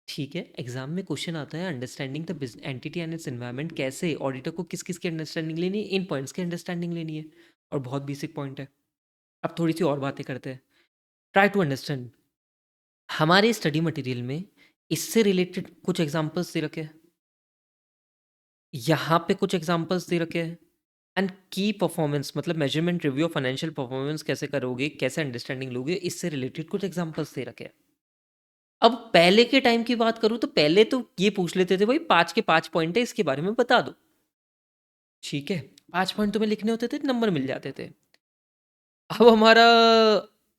ठीक है, एग्जाम में क्वेश्चन आता है understanding the entity and its environment, कैसे ऑडिटर को किस किस की अंडरस्टैंडिंग लेनी है, इन पॉइंट्स की अंडरस्टैंडिंग लेनी है। और बहुत बेसिक पॉइंट है। अब थोड़ी सी और बातें करते हैं। ट्राई टू अंडरस्टैंड, हमारे स्टडी मटेरियल में इससे रिलेटेड कुछ एग्जांपल्स दे रखे हैं, यहाँ पे कुछ एग्जांपल्स दे रखे हैं। एंड की परफॉर्मेंस मतलब measurement review of financial performance कैसे करोगे, कैसे अंडरस्टैंडिंग लोगे, इससे रिलेटेड कुछ एग्जांपल्स दे रखे हैं। अब पहले के टाइम की बात करूं तो पहले तो ये पूछ लेते थे भाई 5 के 5 पॉइंट है, इसके बारे में बता दो। ठीक है, 5 पॉइंट तुम्हें लिखने होते थे, नंबर मिल जाते थे। अब हमारा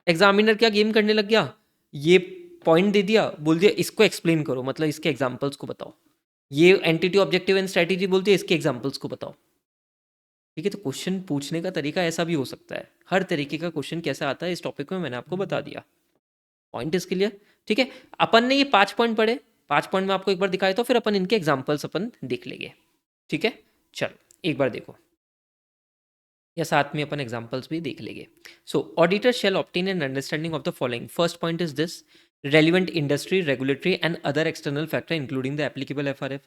एग्जामिनर क्या गेम करने लग गया, ये पॉइंट दे दिया, बोल दिया इसको एक्सप्लेन करो, मतलब इसके एग्जांपल्स को बताओ। ये एंटिटी ऑब्जेक्टिव एंड स्ट्रेटेजी बोलती है, इसके एग्जांपल्स को बताओ। ठीक है, तो क्वेश्चन पूछने का तरीका ऐसा भी हो सकता है, हर तरीके का क्वेश्चन कैसा आता है इस टॉपिक में मैंने आपको बता दिया। पॉइंट इसके लिए। ठीक है, अपन ने ये 5 पॉइंट पढ़े, 5 पॉइंट में आपको एक बार दिखाया, तो फिर अपन इनके एग्जांपल्स अपन देख लेंगे। ठीक है, चलो एक बार देखो, या साथ में अपन एग्जांपल्स भी देख लेंगे। सो auditor shall obtain an understanding of the following. First point is this, relevant industry, regulatory and other external factor including the applicable FRF.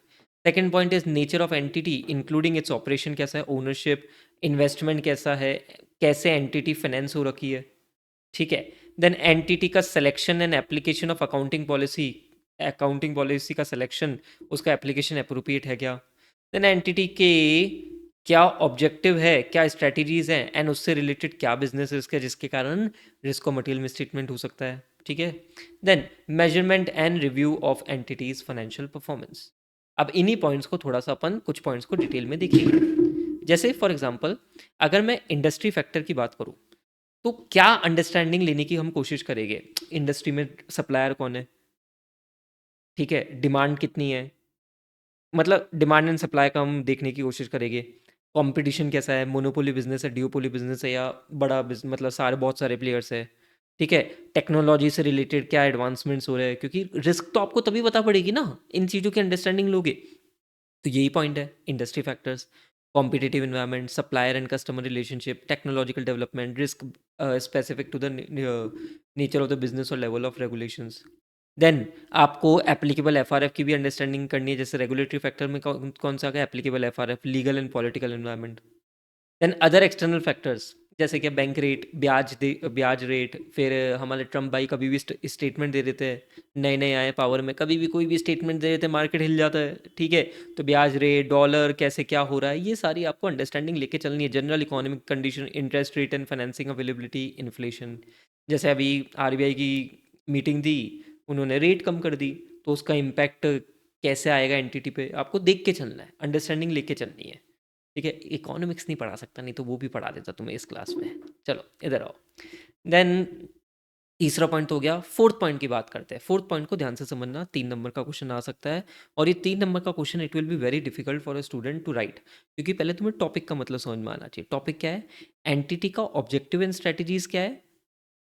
Second point is nature of entity including its operation कैसा है, ownership, investment कैसा है, कैसे entity finance हो रखी है। ठीक है, देन एंटिटी का selection and application of accounting policy, accounting policy का सिलेक्शन, उसका एप्लीकेशन अप्रोप्रिएट है क्या। देन एंटिटी के क्या ऑब्जेक्टिव है, क्या स्ट्रेटजीज हैं, एंड उससे रिलेटेड क्या बिजनेस रिस्क है जिसके कारण रिस्क और मटेरियल मिसट्रीटमेंट हो सकता है। ठीक है, then measurement and review of entities financial performance. अब इन्हीं पॉइंट्स को थोड़ा सा अपन कुछ पॉइंट्स को डिटेल में देखेंगे। जैसे फॉर एग्जांपल अगर मैं इंडस्ट्री फैक्टर की बात करूं, तो क्या अंडरस्टैंडिंग लेने की हम कोशिश करेंगे, इंडस्ट्री में सप्लायर कौन है, ठीक है, डिमांड कितनी है, मतलब डिमांड एंड सप्लाई का हम देखने की कोशिश करेंगे। कंपटीशन कैसा है, मोनोपोली बिजनेस है, डिओपोली बिजनेस है, या बड़ा बिजनेस, मतलब सारे बहुत सारे प्लेयर्स है। ठीक है, टेक्नोलॉजी से रिलेटेड क्या एडवांसमेंट्स हो रहे हैं, क्योंकि रिस्क तो आपको तभी पता पड़ेगी ना, इन चीज़ों की अंडरस्टैंडिंग लोगे। तो यही पॉइंट है, industry factors, competitive environment, supplier and customer relationship, technological development, risk specific to the nature of the business और लेवल ऑफ रेगुलेशंस। देन आपको एप्लीकेबल एफआरएफ की भी अंडरस्टैंडिंग करनी है, जैसे रेगुलेटरी फैक्टर में कौन कौन सा है applicable FRF, legal and political environment. Then other external factors, जैसे कि बैंक रेट, ब्याज रेट, फिर हमारे ट्रम्प भाई कभी भी स्टेटमेंट दे देते हैं, नए नए आए पावर में, कभी भी कोई भी स्टेटमेंट दे देते हैं, मार्केट हिल जाता है। ठीक है, तो ब्याज रेट, डॉलर कैसे क्या हो रहा है, ये सारी आपको अंडरस्टैंडिंग लेके चलनी है। General economic condition, interest rate and financing availability, inflation. जैसे अभी आरबीआई की मीटिंग थी, उन्होंने रेट कम कर दी, तो उसका इम्पैक्ट कैसे आएगा एंटिटी पे, आपको देख के चलना है, अंडरस्टैंडिंग लेके चलनी है। ठीक है, इकोनॉमिक्स नहीं पढ़ा सकता, नहीं तो वो भी पढ़ा देता तुम्हें इस क्लास में। चलो इधर आओ। देन तीसरा पॉइंट तो हो गया। फोर्थ पॉइंट की बात करते हैं। फोर्थ पॉइंट को ध्यान से समझना, 3 नंबर का क्वेश्चन आ सकता है, और ये 3 नंबर का question it will be very difficult for a student to write, क्योंकि पहले तुम्हें टॉपिक का मतलब समझ में आना चाहिए। टॉपिक क्या है, एंटिटी का ऑब्जेक्टिव एंड स्ट्रेटेजीज क्या है,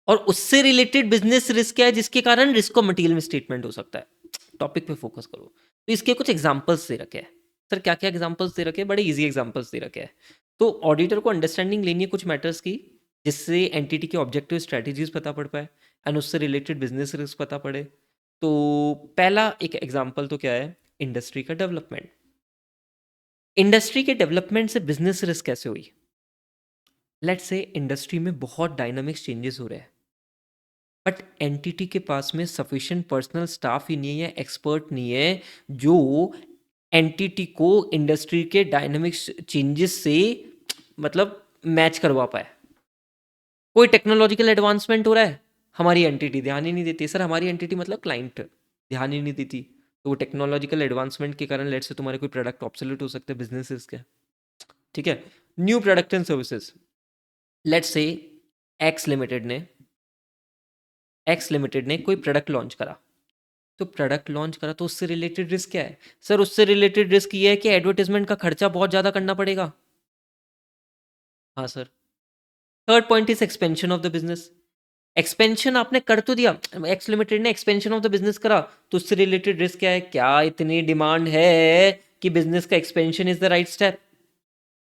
और उससे रिलेटेड बिजनेस रिस्क क्या है जिसके कारण रिस्क ऑफ मटेरियल स्टेटमेंट हो सकता है। टॉपिक पे फोकस करो। तो इसके कुछ एग्जांपल्स दे रखे हैं। सर क्या क्या एग्जांपल्स दे रखे हैं? बड़े इजी एग्जांपल्स दे रखे हैं। तो ऑडिटर को अंडरस्टैंडिंग लेनी है कुछ मैटर्स की, जिससे एंटिटी के ऑब्जेक्टिव स्ट्रेटेजीज पता पड़ पाए एंड उससे रिलेटेड बिजनेस रिस्क पता पड़े। तो पहला एक एग्जांपल तो क्या है, इंडस्ट्री का डेवलपमेंट। इंडस्ट्री के डेवलपमेंट से बिजनेस रिस्क कैसे हुई? लेट्स से इंडस्ट्री में बहुत डायनामिक्स चेंजेस हो रहे हैं, बट एंटिटी के पास में सफिशिएंट पर्सनल स्टाफ ही नहीं है, एक्सपर्ट नहीं है, जो एंटिटी को इंडस्ट्री के डायनामिक्स चेंजेस से मतलब मैच करवा पाए। कोई टेक्नोलॉजिकल एडवांसमेंट हो रहा है, हमारी एंटिटी ध्यान ही नहीं देती। सर हमारी एंटिटी मतलब क्लाइंट ध्यान ही नहीं देती। तो वो टेक्नोलॉजिकल एडवांसमेंट के कारण लेट से तुम्हारे कोई प्रोडक्ट ऑब्सोल्यूट हो सकते हैं बिजनेसेस के। ठीक है, new product and services. Let's say x limited ने कोई प्रोडक्ट लॉन्च करा। तो प्रोडक्ट लॉन्च करा तो उससे रिलेटेड रिस्क क्या है? सर उससे रिलेटेड रिस्क ये है कि एडवर्टाइजमेंट का खर्चा बहुत ज़्यादा करना पड़ेगा। हाँ sir. Third point is expansion of the business. Expansion आपने कर तो दिया, एक्स लिमिटेड ने एक्सपेंशन ऑफ द बिजनेस करा, तो उससे रिलेटेड रिस्क क्या है? क्या इतनी डिमांड है कि बिजनेस का expansion is the right step?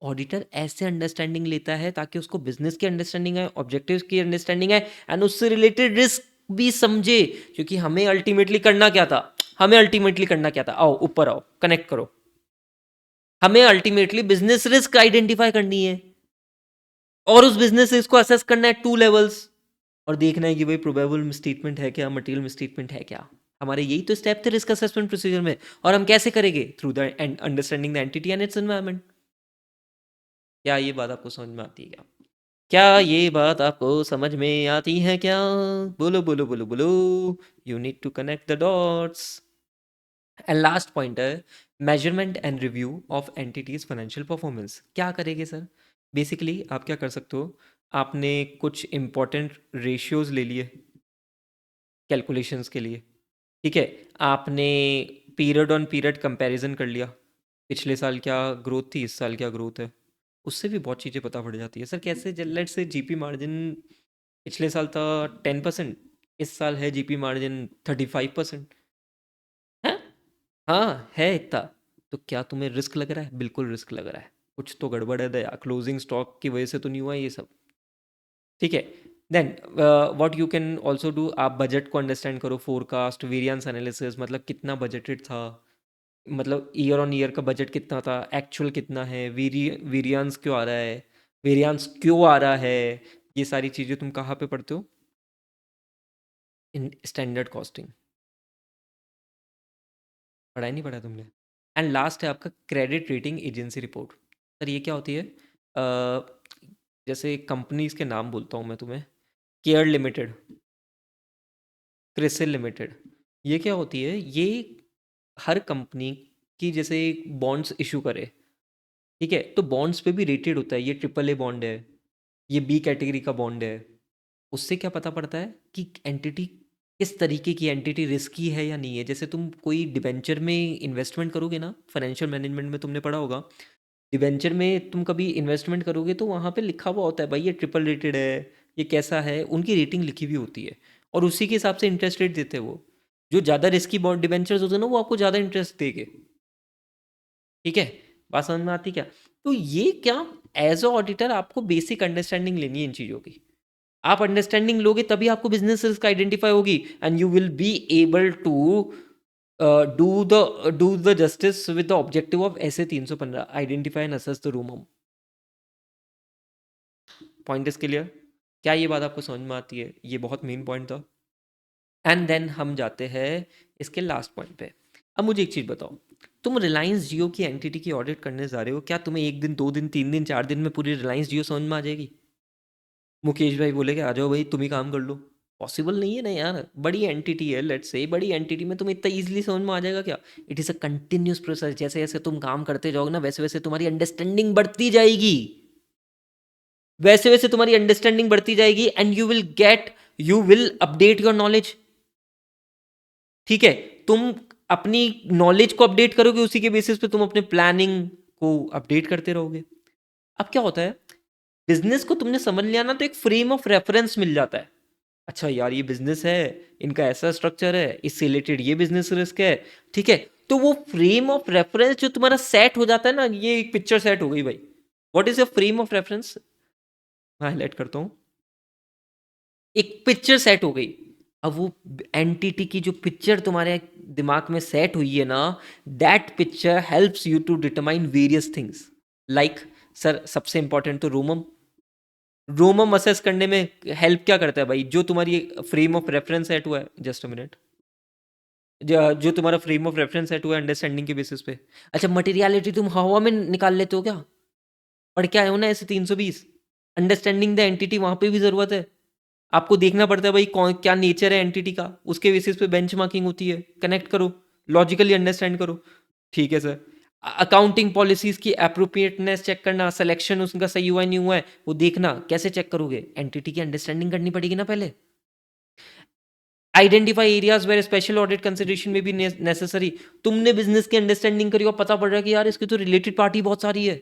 Auditor ऐसे अंडरस्टैंडिंग लेता है ताकि उसको बिजनेस की अंडरस्टैंडिंग है, ऑब्जेक्टिव्स की अंडरस्टैंडिंग है, एंड उससे रिलेटेड रिस्क भी समझे। क्योंकि हमें अल्टीमेटली करना क्या था? आओ ऊपर आओ, कनेक्ट करो। हमें अल्टीमेटली बिजनेस रिस्क आइडेंटिफाई करनी है, और उस बिजनेस रिस्क को असेस करना है 2 लेवल्स, और देखना है कि भाई प्रोबेबल मिसस्टेटमेंट है क्या, मटेरियल मिसस्टेटमेंट है क्या। हमारे यही तो स्टेप थे रिस्क असेसमेंट प्रोसीजर में। और हम कैसे करेंगे? Through the understanding the entity and its environment. क्या ये बात आपको समझ में आती है क्या? क्या ये बात आपको समझ में आती है क्या? बोलो बोलो बोलो बोलो। You need to connect the dots. And last point है measurement and review of entities financial performance. क्या करेंगे सर? बेसिकली आप क्या कर सकते हो, आपने कुछ इंपॉर्टेंट रेशियोज ले लिए कैलकुलेशंस के लिए। ठीक है, आपने पीरियड ऑन पीरियड कंपैरिजन कर लिया, पिछले साल क्या ग्रोथ थी, इस साल क्या ग्रोथ है। उससे भी बहुत चीज़ें पता पड़ जाती है। सर कैसे? लेट से जीपी मार्जिन पिछले साल था 10%, इस साल है जीपी मार्जिन 35%। है, हाँ है इतना। तो क्या तुम्हें रिस्क लग रहा है? बिल्कुल रिस्क लग रहा है। कुछ तो गड़बड़ है दया, क्लोजिंग स्टॉक की वजह से तो नहीं हुआ ये सब। ठीक है। Then what you can also do, आप बजट को अंडरस्टैंड करो, फोरकास्ट वेरिएंस एनालिसिस, मतलब कितना बजटेड था, मतलब ईयर ऑन ईयर का बजट कितना था, एक्चुअल कितना है, वेरिएंस क्यों आ रहा है, ये सारी चीज़ें तुम कहाँ पे पढ़ते हो? In standard costing. पढ़ा ही नहीं पढ़ा तुमने? एंड लास्ट है आपका credit rating agency report. Sir ये क्या होती है? जैसे कंपनीज के नाम बोलता हूँ मैं तुम्हें, केयर लिमिटेड, क्रिसिल लिमिटेड। ये क्या होती है? ये हर कंपनी की जैसे बॉन्ड्स इशू करे, ठीक है, तो बॉन्ड्स पे भी रेटेड होता है, ये ट्रिपल ए बॉन्ड है, ये बी कैटेगरी का बॉन्ड है। उससे क्या पता पड़ता है कि एंटिटी किस तरीके की एंटिटी, रिस्की है या नहीं है। जैसे तुम कोई डिबेंचर में इन्वेस्टमेंट करोगे ना, फाइनेंशियल मैनेजमेंट में तुमने पढ़ा होगा, डिबेंचर में तुम कभी इन्वेस्टमेंट करोगे तो वहाँ पे लिखा हुआ होता है भाई ये ट्रिपल रेटेड है, ये कैसा है, उनकी रेटिंग लिखी हुई होती है, और उसी के हिसाब से इंटरेस्ट रेट देते हैं वो। जो ज़्यादा रिस्की बॉन्ड डिबेंचर्स होते हैं ना, वो आपको ज़्यादा इंटरेस्ट देंगे। ठीक है, बात समझ में आती क्या? तो ये क्या, एज अ ऑडिटर आपको बेसिक अंडरस्टैंडिंग लेनी है इन चीज़ों की। आप अंडरस्टैंडिंग लोगे तभी आपको बिजनेस रिस्क आइडेंटिफाई होगी, and you will be able to do the justice with the objective of SA 315 identify and assess the ROMM. Point is clear? क्या ये बात आपको समझ में आती है? ये बहुत मेन पॉइंट था। एंड देन हम जाते हैं इसके लास्ट पॉइंट पे। अब मुझे एक चीज़ बताओ, तुम रिलायंस जियो की एंटिटी की ऑडिट करने जा रहे हो, क्या तुम्हें 1 दिन 2 दिन 3 दिन 4 दिन में पूरी रिलायंस जियो समझ में आ जाएगी? मुकेश भाई बोलेगा आ जाओ भाई तुम ही काम कर लो, पॉसिबल नहीं है ना यार, बड़ी एंटिटी है, लेट्स से बड़ी एंटिटी में तुम्हें इतना इजीली समझ में आ जाएगा क्या? It is a continuous process, जैसे जैसे तुम काम करते जाओगे ना वैसे वैसे तुम्हारी अंडरस्टैंडिंग बढ़ती जाएगी, वैसे वैसे तुम्हारी अंडरस्टैंडिंग बढ़ती जाएगी and you will update your knowledge. ठीक है, तुम अपनी नॉलेज को अपडेट करोगे, उसी के बेसिस पे तुम अपने प्लानिंग को अपडेट करते रहोगे। अब क्या होता है, बिजनेस को तुमने समझ लिया ना तो एक फ्रेम ऑफ रेफरेंस मिल जाता है। अच्छा यार ये बिजनेस है, इनका ऐसा स्ट्रक्चर है, इससे रिलेटेड ये बिजनेस रिस्क है। ठीक है, तो वो फ्रेम ऑफ रेफरेंस जो तुम्हारा सेट हो जाता है ना, ये एक पिक्चर सेट हो गई भाई। What is your frame of reference? मैं हाईलाइट करता हूँ, एक पिक्चर सेट हो गई। अब वो एंटिटी की जो पिक्चर तुम्हारे दिमाग में सेट हुई है ना, that picture helps you to determine various things. Like sir सबसे इंपॉर्टेंट तो रोमम, रोमम असेस करने में हेल्प क्या करता है भाई? जो तुम्हारी फ्रेम ऑफ रेफरेंस सेट हुआ है, जस्ट अ मिनट, जो तुम्हारा फ्रेम ऑफ रेफरेंस सेट हुआ है अंडरस्टैंडिंग के बेसिस पे। अच्छा मटेरियलिटी तुम हवा में निकाल लेते हो क्या? पढ़ के आए हो ना ऐसे 320। अंडरस्टैंडिंग द एंटिटी वहां पे भी जरूरत है। आपको देखना पड़ता है भाई कौन क्या नेचर है एंटिटी का, उसके बेसिस पे बेंचमार्किंग होती है। कनेक्ट करो, लॉजिकली अंडरस्टैंड करो। ठीक है सर। अकाउंटिंग पॉलिसीज की अप्रोप्रिएटनेस चेक करना, सिलेक्शन उसका सही हुआ है नहीं हुआ है वो देखना, कैसे चेक करोगे? एंटिटी की अंडरस्टैंडिंग करनी पड़ेगी ना पहले। Identify areas where special audit consideration में भी नेसेसरी। तुमने बिजनेस की अंडरस्टैंडिंग करी और पता पड़ रहा है कि यार इसकी तो रिलेटेड पार्टी बहुत सारी है,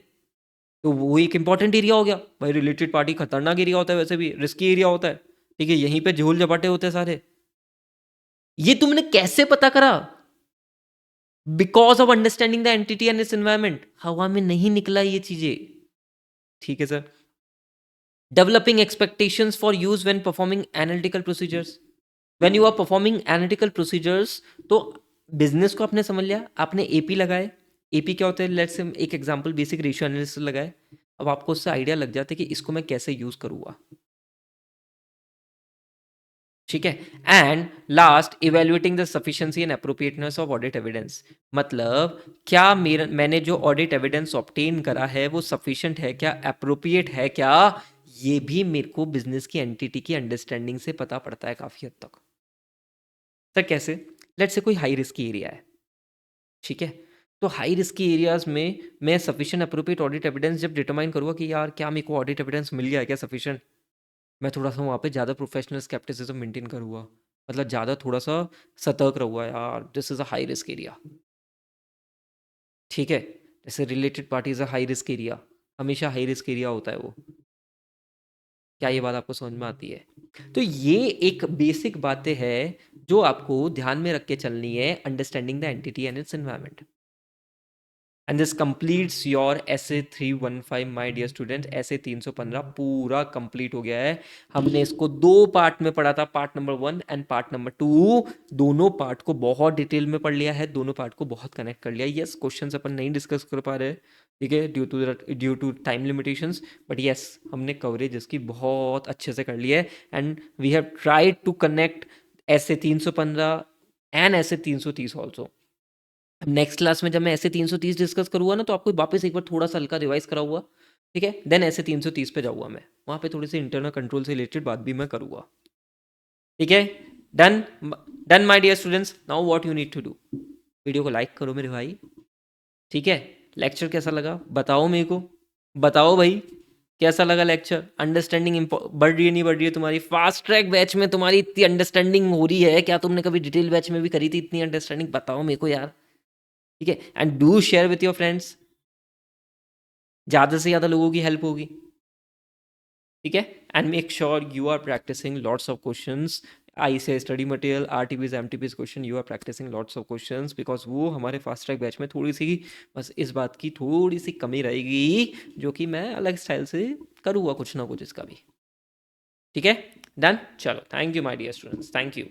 तो वो एक इंपॉर्टेंट एरिया हो गया भाई। रिलेटेड पार्टी खतरनाक एरिया होता है, वैसे भी रिस्की एरिया होता है। ठीक है, यहीं पे झोल झपाटे होते हैं सारे। ये तुमने कैसे पता करा? Because of understanding the entity and its environment. हवा में नहीं निकला ये चीजें। ठीक है sir. Developing expectations for use when performing analytical procedures. When you are performing analytical procedures, तो बिजनेस को आपने समझ लिया, आपने एपी लगाए। एपी क्या होता है? लेट्स से एक एग्जांपल, बेसिक रेशियो एनालिसिस लगाए। अब आपको उससे आइडिया लग जाता है कि इसको मैं कैसे यूज करूंगा। ठीक है। And last, evaluating the sufficiency and appropriateness of audit evidence. मतलब क्या मैंने जो ऑडिट एविडेंस ऑब्टेन करा है वो सफिशिएंट है क्या, अप्रोप्रिएट है क्या? ये भी मेरे को बिजनेस की एंटिटी की अंडरस्टैंडिंग से पता पड़ता है काफी हद तक। सर कैसे? लेट्स से कोई हाई रिस्क एरिया है। ठीक है, तो हाई रिस्क एरियाज में मैं सफिशिएंट अप्रोप्रिएट ऑडिट एविडेंस जब डिटरमाइन करूंगा कि यार क्या मेरे को ऑडिट एविडेंस मिल गया है क्या सफिशिएंट, मैं थोड़ा-सा वहाँ पे ज़्यादा प्रोफेशनल स्केप्टिसिज्म मेंटेन करूँगा। मतलब ज़्यादा थोड़ा-सा सतर्क रहूँगा, यार this is a high risk area. ठीक है? जैसे related party is a high risk area, हमेशा हाई रिस्क एरिया होता है वो। क्या ये बात आपको समझ में आती है? तो ये एक बेसिक बातें हैं जो आपको ध्यान में रख के चलनी है, understanding the entity and its environment. And this completes your ऐसे 315 माय डियर स्टूडेंट। ऐसे 315 पूरा कंप्लीट हो गया है। हमने इसको दो पार्ट में पढ़ा था, part number 1 and part number 2। दोनों पार्ट को बहुत डिटेल में पढ़ लिया है, दोनों पार्ट को बहुत कनेक्ट कर लिया। यस, क्वेश्चंस अपन नहीं डिस्कस कर पा रहे, ठीक है, due to time limitations, but yes हमने कवरेज इसकी बहुत अच्छे से कर ली है। And we have tried to connect SA 315 and ऐसे 330 ऑल्सो। नेक्स्ट क्लास में जब मैं ऐसे 330 डिस्कस करूंगा ना, तो आपको वापस एक बार थोड़ा सा हल्का रिवाइज करा हुआ, ठीक है, देन ऐसे 330 पे जाऊंगा मैं, वहां पे थोड़ी सी इंटरनल कंट्रोल से रिलेटेड बात भी मैं करूंगा। ठीक है, done. Done my dear students, now what you need to do, video को लाइक करो मेरे भाई। ठीक है, लेक्चर कैसा लगा बताओ मेरे को, बताओ भाई कैसा लगा लेक्चर। अंडरस्टैंडिंग बढ़ रही है नहीं बढ़ रही है तुम्हारी? फास्ट ट्रैक बैच में तुम्हारी इतनी अंडरस्टैंडिंग हो रही है क्या? तुमने कभी डिटेल बैच में भी करी थी इतनी अंडरस्टैंडिंग? बताओ मेरे को यार। ठीक है, and do share with your friends, ज़्यादा से ज़्यादा लोगों की हेल्प होगी। ठीक है, and make sure you are practising lots of questions. I say study material, RTPs MTPs question, you are practising lots of questions, because वो हमारे फास्ट ट्रैक बैच में थोड़ी सी, बस इस बात की थोड़ी सी कमी रहेगी, जो कि मैं अलग स्टाइल से करूँगा कुछ ना कुछ इसका भी। ठीक है, डन। चलो, thank you my dear students, thank you.